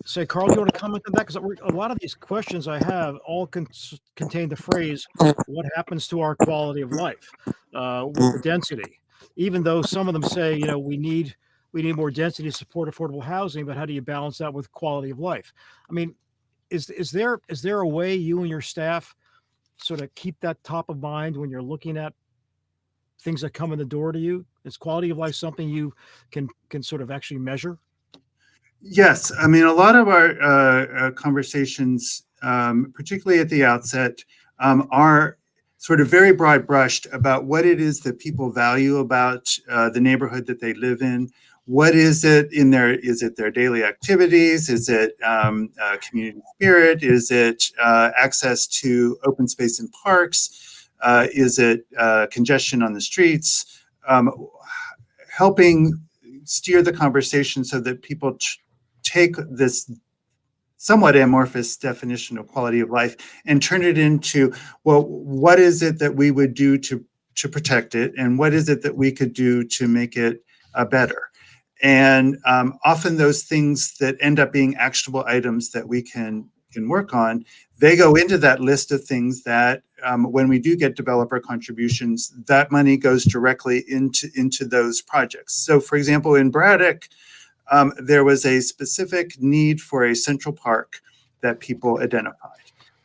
Say, Carl, do you want to comment on that? Because a lot of these questions I have all contain the phrase, what happens to our quality of life with the density? Even though some of them say, we need more density to support affordable housing, but how do you balance that with quality of life? I mean, is there a way you and your staff sort of keep that top of mind when you're looking at things that come in the door to you? Is quality of life something you can sort of actually measure? Yes, I mean, a lot of our conversations, particularly at the outset, are sort of very broad brushed about what it is that people value about the neighborhood that they live in. What is it is it their daily activities? Is it community spirit? Is it access to open space and parks? Is it congestion on the streets? Helping steer the conversation so that people take this somewhat amorphous definition of quality of life and turn it into, well, what is it that we would do to protect it? And what is it that we could do to make it better? And often those things that end up being actionable items that we can work on, they go into that list of things that when we do get developer contributions, that money goes directly into those projects. So for example, in Braddock, there was a specific need for a central park that people identified.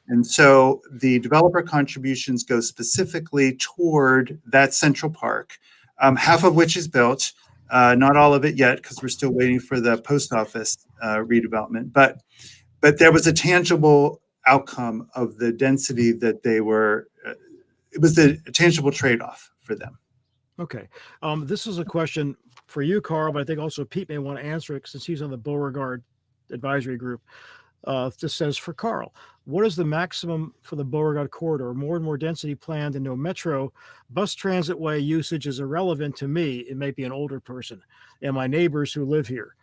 And so the developer contributions go specifically toward that central park, half of which is built, not all of it yet, because we're still waiting for the post office redevelopment. But there was a tangible outcome of the density that they were. It was the tangible trade-off for them. Okay. This is a question for you, Carl, but I think also Pete may want to answer it since he's on the Beauregard advisory group. This says for Carl, what is the maximum for the Beauregard corridor? More and more density planned and no metro. Bus transit way usage is irrelevant to me. It may be an older person and my neighbors who live here.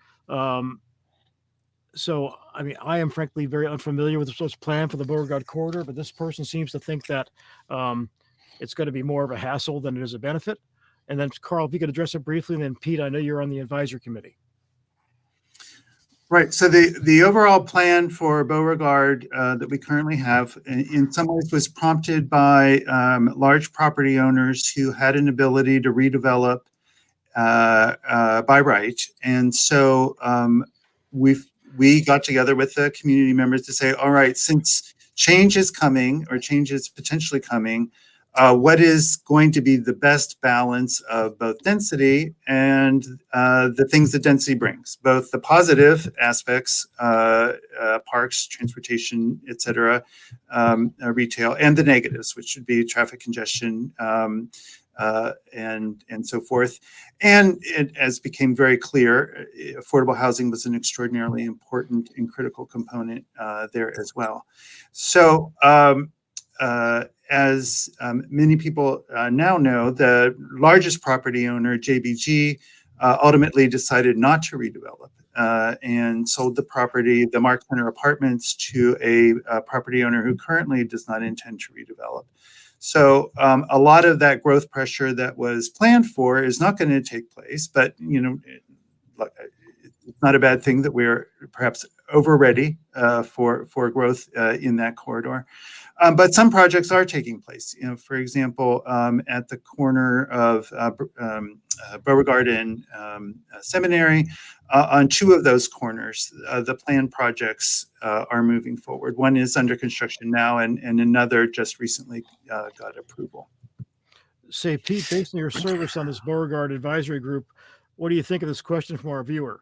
So, I mean, I am frankly very unfamiliar with what's planned for the Beauregard corridor, but this person seems to think that it's going to be more of a hassle than it is a benefit. And then, Carl, if you could address it briefly, and then Pete, I know you're on the advisory committee. Right. So the overall plan for Beauregard that we currently have, in some ways, was prompted by large property owners who had an ability to redevelop by right, and so we got together with the community members to say, all right, since change is coming or change is potentially coming, what is going to be the best balance of both density and the things that density brings, both the positive aspects, parks, transportation, et cetera, retail, and the negatives, which would be traffic congestion, and so forth. And it, as became very clear, affordable housing was an extraordinarily important and critical component there as well. So as many people now know, the largest property owner, JBG, ultimately decided not to redevelop and sold the property, the Mark Center Apartments, to a property owner who currently does not intend to redevelop. So a lot of that growth pressure that was planned for is not going to take place, but it's not a bad thing that we're perhaps over ready for growth in that corridor. But some projects are taking place. For example, at the corner of Beauregard and Seminary, on two of those corners, the planned projects are moving forward. One is under construction now, and another just recently got approval. Say, Pete, based on your service on this Beauregard advisory group, what do you think of this question from our viewer?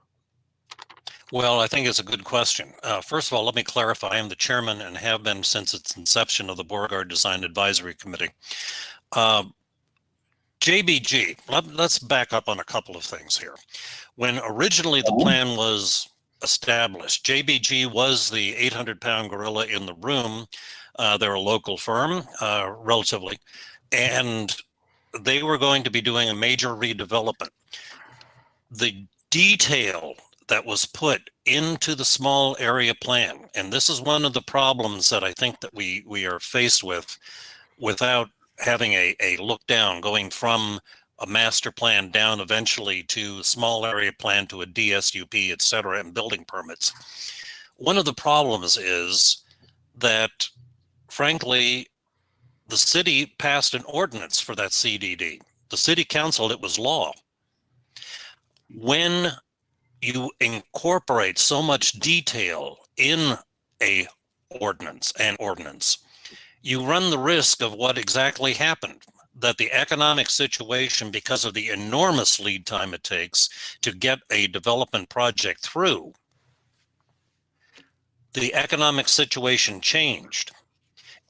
Well, I think it's a good question. First of all, let me clarify. I am the chairman and have been since its inception of the Beauregard Design Advisory Committee. JBG, let's back up on a couple of things here. When originally the plan was established, JBG was the 800-pound gorilla in the room. They're a local firm, relatively, and they were going to be doing a major redevelopment. The detail that was put into the small area plan, and this is one of the problems that I think that we are faced with without having a look down, going from a master plan down eventually to a small area plan to a DSUP, et cetera, and building permits. One of the problems is that, frankly, the city passed an ordinance for that CDD. The city council, it was law. When you incorporate so much detail in an ordinance, you run the risk of what exactly happened, that the economic situation, because of the enormous lead time it takes to get a development project through, the economic situation changed.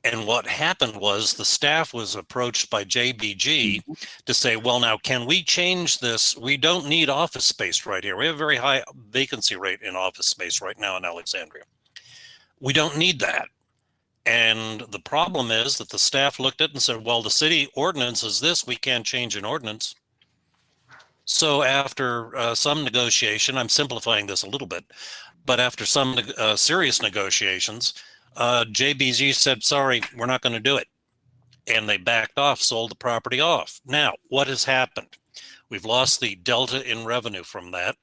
And what happened was the staff was approached by JBG to say, well, now, can we change this? We don't need office space right here. We have a very high vacancy rate in office space right now in Alexandria. We don't need that. And the problem is that the staff looked at it and said, well, the city ordinance is this. We can't change an ordinance. So after some negotiation, I'm simplifying this a little bit, but after some serious negotiations, JBG said, sorry, we're not going to do it. And they backed off, sold the property off. Now, what has happened? We've lost the delta in revenue from that.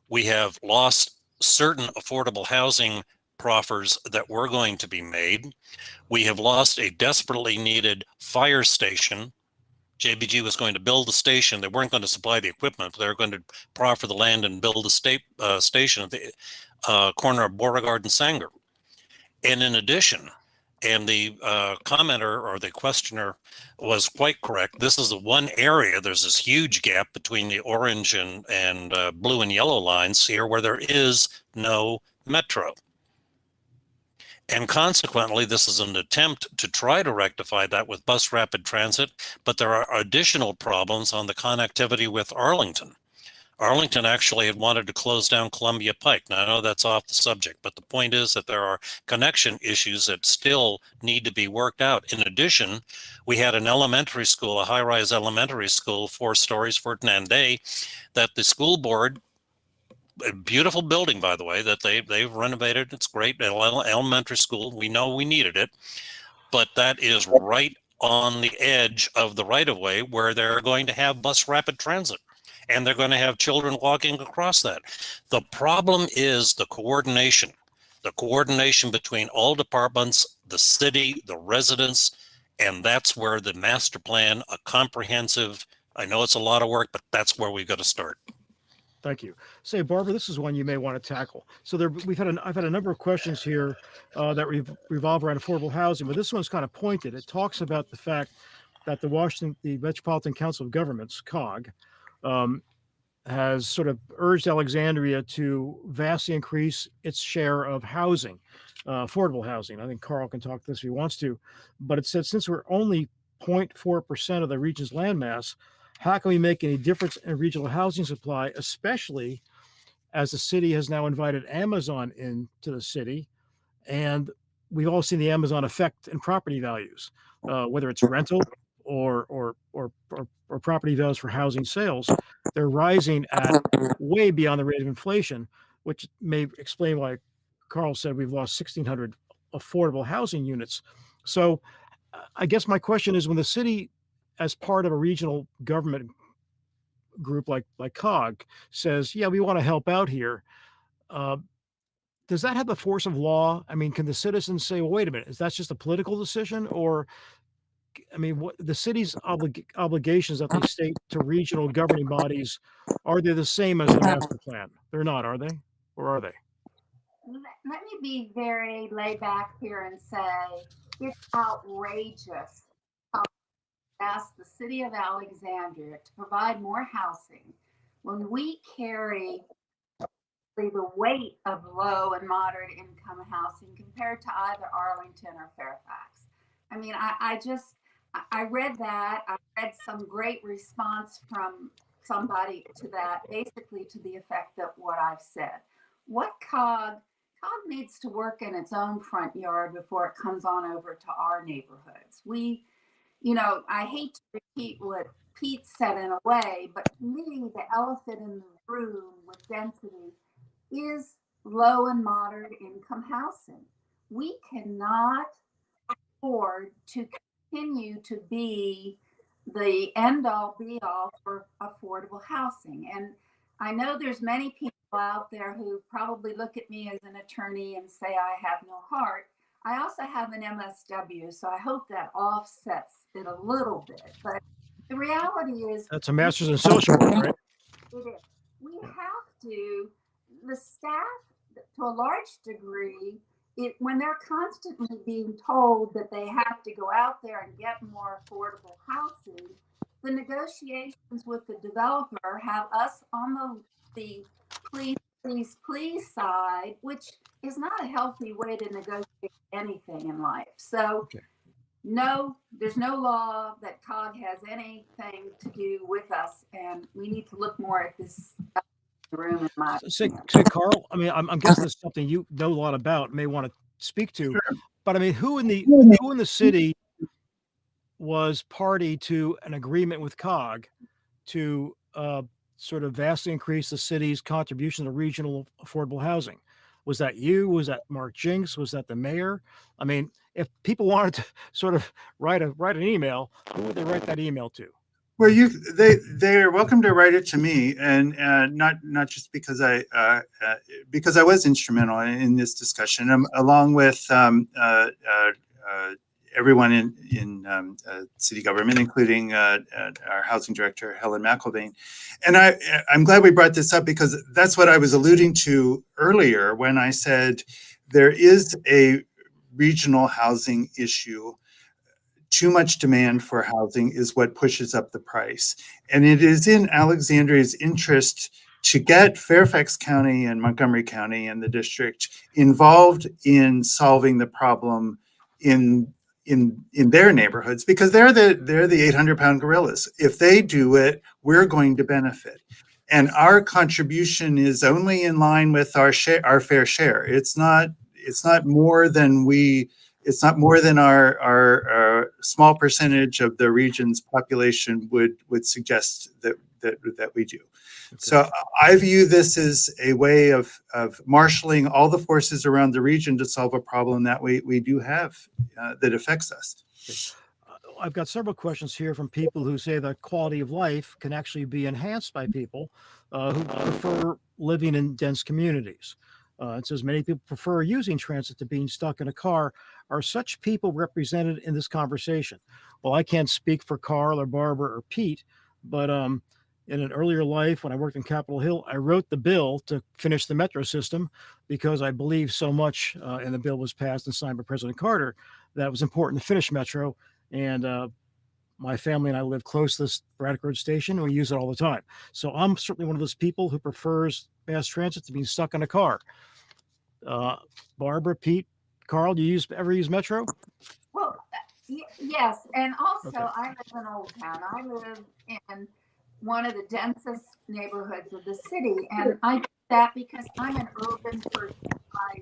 We have lost certain affordable housing proffers that were going to be made. We have lost a desperately needed fire station. JBG was going to build the station. They weren't going to supply the equipment. They were going to proffer the land and build a station at the corner of Beauregard and Sanger. And in addition, and the commenter or the questioner was quite correct, this is the one area, there's this huge gap between the orange and blue and yellow lines here where there is no metro. And consequently, this is an attempt to try to rectify that with bus rapid transit, but there are additional problems on the connectivity with Arlington. Arlington actually had wanted to close down Columbia Pike. Now, I know that's off the subject, but the point is that there are connection issues that still need to be worked out. In addition, we had an elementary school, a high-rise elementary school, 4 stories, Ferdinand Day, that the school board, a beautiful building, by the way, that they've renovated. It's great, elementary school. We know we needed it, but that is right on the edge of the right-of-way where they're going to have bus rapid transit. And they're going to have children walking across that. The problem is the coordination between all departments, the city, the residents, and that's where the master plan, a comprehensive, I know it's a lot of work, but that's where we've got to start. Thank you. Say, Barbara, this is one you may want to tackle. So I've had a number of questions here that revolve around affordable housing, but this one's kind of pointed. It talks about the fact that the Metropolitan Council of Governments, COG, has sort of urged Alexandria to vastly increase its share of housing, affordable housing. I think Carl can talk to this if he wants to, but it said since we're only 0.4% of the region's landmass, how can we make any difference in regional housing supply, especially as the city has now invited Amazon into the city, and we've all seen the Amazon effect in property values, whether it's rental or property values for housing sales. They're rising at way beyond the rate of inflation, which may explain why Carl said we've lost 1,600 affordable housing units. So I guess my question is, when the city, as part of a regional government group like COG, says, yeah, we want to help out here, does that have the force of law? I mean, can the citizens say, well, wait a minute, is that just a political decision? Or, I mean, what the city's obligations that they state to regional governing bodies, are they the same as the master plan? They're not, are they? Or are they? Let me be very laid back here and say it's outrageous how ask the city of Alexandria to provide more housing when we carry the weight of low and moderate income housing compared to either Arlington or Fairfax. I mean, I read that. I read some great response from somebody to that, basically to the effect of what I've said. What COG needs to work in its own front yard before it comes on over to our neighborhoods. I hate to repeat what Pete said in a way, but to me, the elephant in the room with density is low and moderate income housing. We cannot afford to continue to be the end all be all for affordable housing. And I know there's many people out there who probably look at me as an attorney and say I have no heart. I also have an MSW, so I hope that offsets it a little bit. But the reality is, that's a master's in social work, right? It is. We have to, the staff, to a large degree, when they're constantly being told that they have to go out there and get more affordable housing, the negotiations with the developer have us on the please side, which is not a healthy way to negotiate anything in life. So no, there's no law that COG has anything to do with us, and we need to look more at this room in my say Carl, I mean, I'm guessing this is something you know a lot about, may want to speak to, Sure. but I mean, who in the city was party to an agreement with COG to sort of vastly increase the city's contribution to regional affordable housing? Was that you? Was that Mark Jinks? Was that the mayor? I mean, if people wanted to sort of write an email, who would they write that email to? Well, they're welcome to write it to me, and not just because I was instrumental in this discussion, along with everyone in city government, including our housing director, Helen McElvain. And I'm glad we brought this up, because that's what I was alluding to earlier when I said there is a regional housing issue. Too much demand for housing is what pushes up the price. And it is in Alexandria's interest to get Fairfax County and Montgomery County and the district involved in solving the problem in their neighborhoods, because they're the 800-pound gorillas. If they do it, we're going to benefit. And our contribution is only in line with our fair share. It's not more than our small percentage of the region's population would suggest that we do. Okay. So I view this as a way of marshaling all the forces around the region to solve a problem that we do have that affects us. Okay. I've got several questions here from people who say that quality of life can actually be enhanced by people who prefer living in dense communities. It says many people prefer using transit to being stuck in a car. Are such people represented in this conversation? Well, I can't speak for Carl or Barbara or Pete, but in an earlier life, when I worked in Capitol Hill, I wrote the bill to finish the metro system because I believed so much, and the bill was passed and signed by President Carter, that it was important to finish metro. And my family and I live close to this Braddock Road station, and we use it all the time. So I'm certainly one of those people who prefers mass transit to being stuck in a car. Barbara, Pete, Carl, do you ever use metro? Well, yes. And also, Okay. I live in Old Town. I live in one of the densest neighborhoods of the city. And I do that because I'm an urban person. I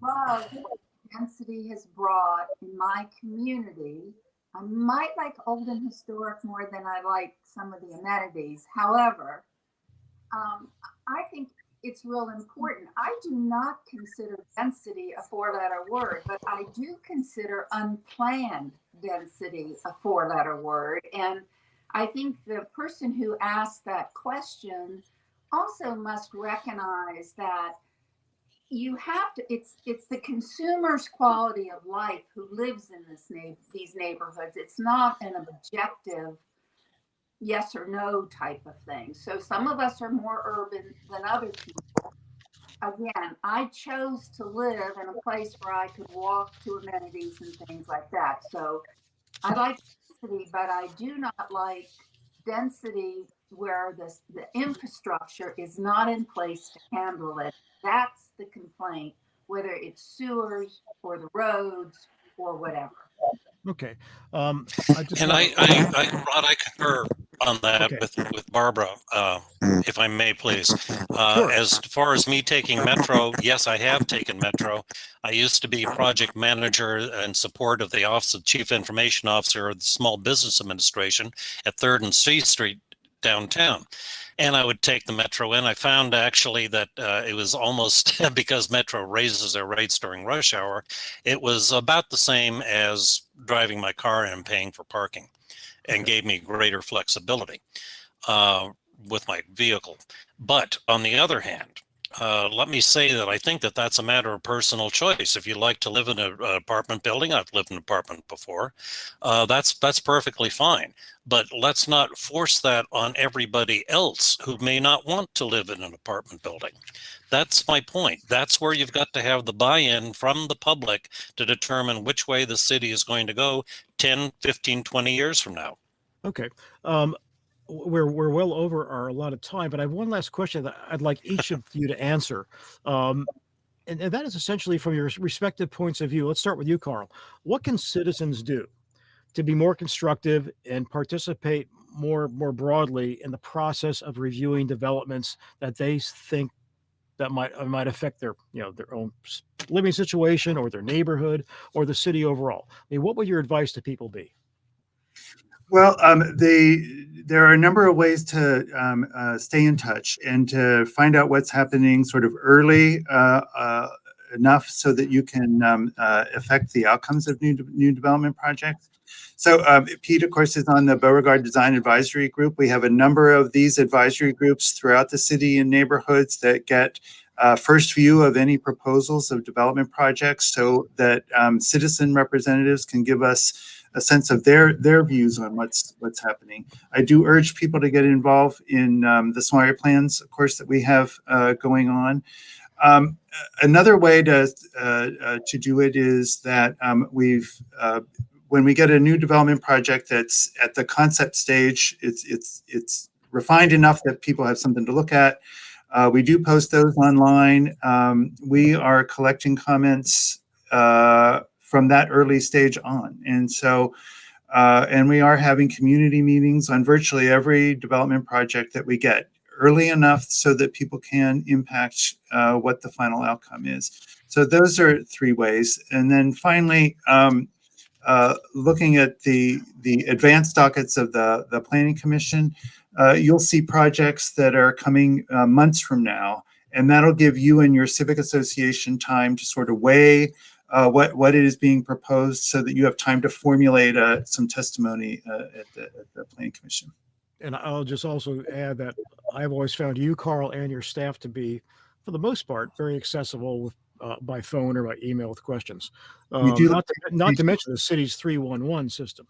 love what density has brought in my community. I might like old and historic more than I like some of the amenities. However, I think it's real important. I do not consider density a four-letter word, but I do consider unplanned density a four-letter word. And I think the person who asked that question also must recognize that you have to, it's the consumer's quality of life who lives in these neighborhoods. It's not an objective yes or no type of thing. So some of us are more urban than other people. Again, I chose to live in a place where I could walk to amenities and things like that. So I like density, but I do not like density where the infrastructure is not in place to handle it. That's the complaint, whether it's sewers or the roads or whatever. Okay. And I concur on that. Okay. with Barbara, if I may, please. Sure. As far as me taking Metro, yes, I have taken Metro. I used to be project manager in support of the Office of Chief Information Officer of the Small Business Administration at 3rd and C Street downtown. And I would take the Metro in. I found actually that it was almost, because Metro raises their rates during rush hour, it was about the same as driving my car and paying for parking, and gave me greater flexibility with my vehicle. But on the other hand, let me say that I think that that's a matter of personal choice. If you like to live in an apartment building, I've lived in an apartment before, that's perfectly fine. But let's not force that on everybody else who may not want to live in an apartment building. That's my point. That's where you've got to have the buy-in from the public to determine which way the city is going to go 10, 15, 20 years from now. Okay. We're well over our allotted time, but I have one last question that I'd like each of you to answer. And that is essentially from your respective points of view. Let's start with you, Carl. What can citizens do to be more constructive and participate more broadly in the process of reviewing developments that they think that might affect their own living situation or their neighborhood or the city overall? I mean, what would your advice to people be? Well, there are a number of ways to stay in touch and to find out what's happening sort of early enough so that you can affect the outcomes of new development projects. So Pete, of course, is on the Beauregard Design Advisory Group. We have a number of these advisory groups throughout the city and neighborhoods that get first view of any proposals of development projects so that citizen representatives can give us a sense of their views on what's happening. I do urge people to get involved in the small area plans, of course, that we have going on. Another way to do it is that when we get a new development project that's at the concept stage, it's refined enough that people have something to look at. We do post those online. We are collecting comments from that early stage on. And so, and we are having community meetings on virtually every development project that we get early enough so that people can impact what the final outcome is. So those are 3 ways. And then finally, looking at the advanced dockets of the Planning Commission, you'll see projects that are coming months from now, and that'll give you and your civic association time to sort of weigh what it is being proposed, so that you have time to formulate some testimony at the Planning Commission. And I'll just also add that I've always found you, Carl, and your staff to be, for the most part, very accessible with by phone or by email with questions. Not to mention the city's 311 system.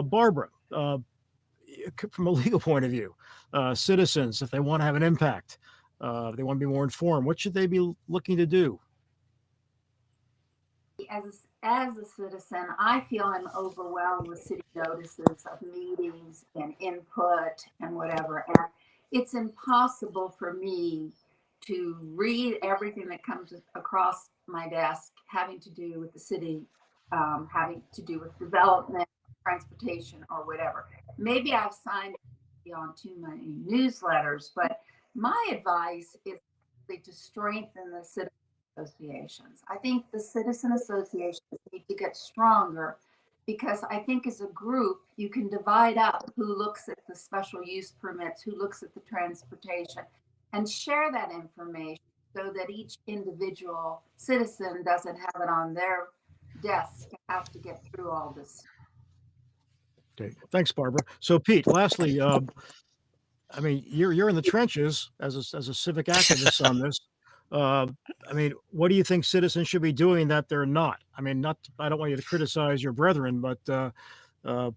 Barbara, from a legal point of view, citizens, if they want to have an impact, if they want to be more informed, what should they be looking to do? As a citizen, I feel I'm overwhelmed with city notices of meetings and input and whatever. And it's impossible for me to read everything that comes across my desk having to do with the city, having to do with development, transportation, or whatever. Maybe I've signed on too many newsletters, but my advice is to strengthen the citizen associations. I think the citizen associations need to get stronger, because I think as a group, you can divide up who looks at the special use permits, who looks at the transportation, and share that information so that each individual citizen doesn't have it on their desk to have to get through all this. Okay, thanks, Barbara. So, Pete, lastly, I mean, you're in the trenches as a civic activist on this. I mean, what do you think citizens should be doing that they're not? I mean, I don't want you to criticize your brethren, but what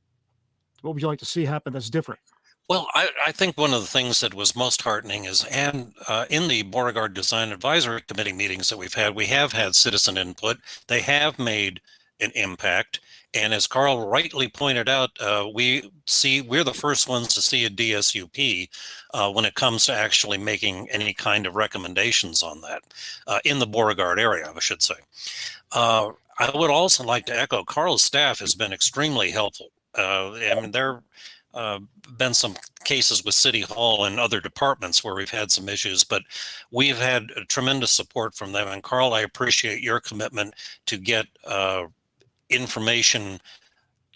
would you like to see happen that's different? Well, I think one of the things that was most heartening is, and in the Beauregard Design Advisory Committee meetings that we have had citizen input. They have made an impact. And as Carl rightly pointed out, we're the first ones to see a DSUP when it comes to actually making any kind of recommendations on that in the Beauregard area, I should say. I would also like to echo Carl's staff has been extremely helpful. I mean, there been some cases with City Hall and other departments where we've had some issues, but we've had tremendous support from them. And Carl, I appreciate your commitment to get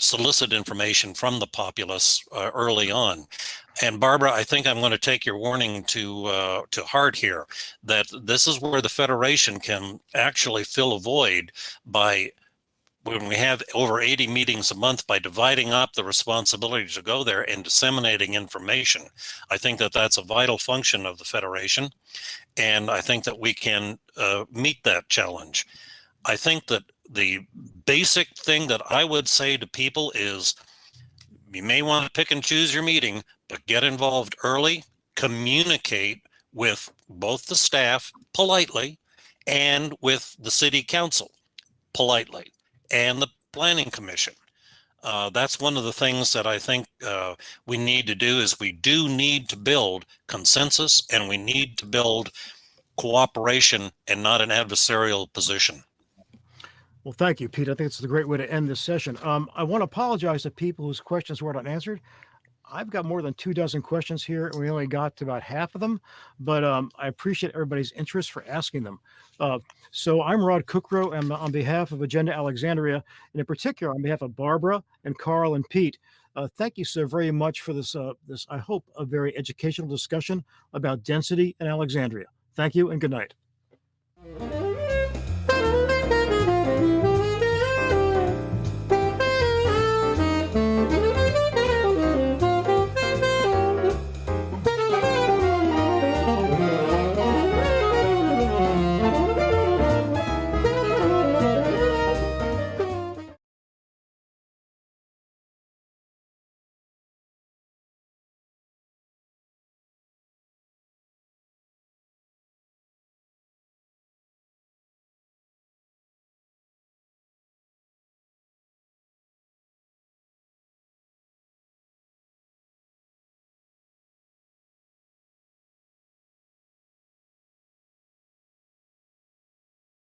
solicit information from the populace early on. And Barbara, I think I'm going to take your warning to heart here, that this is where the Federation can actually fill a void by, when we have over 80 meetings a month, by dividing up the responsibility to go there and disseminating information. I think that that's a vital function of the Federation, and I think that we can meet that challenge. I think that the basic thing that I would say to people is, you may want to pick and choose your meeting, but get involved early, communicate with both the staff politely and with the city council politely and the planning commission. That's one of the things that I think we need to do, is we do need to build consensus, and we need to build cooperation and not an adversarial position. Well, thank you, Pete. I think it's a great way to end this session. I want to apologize to people whose questions were not answered. I've got more than 24 questions here, and we only got to about half of them, but I appreciate everybody's interest for asking them. So I'm Rod Cookrow, and on behalf of Agenda Alexandria, and in particular on behalf of Barbara and Carl and Pete, thank you so very much for this, I hope, a very educational discussion about density in Alexandria. Thank you and good night.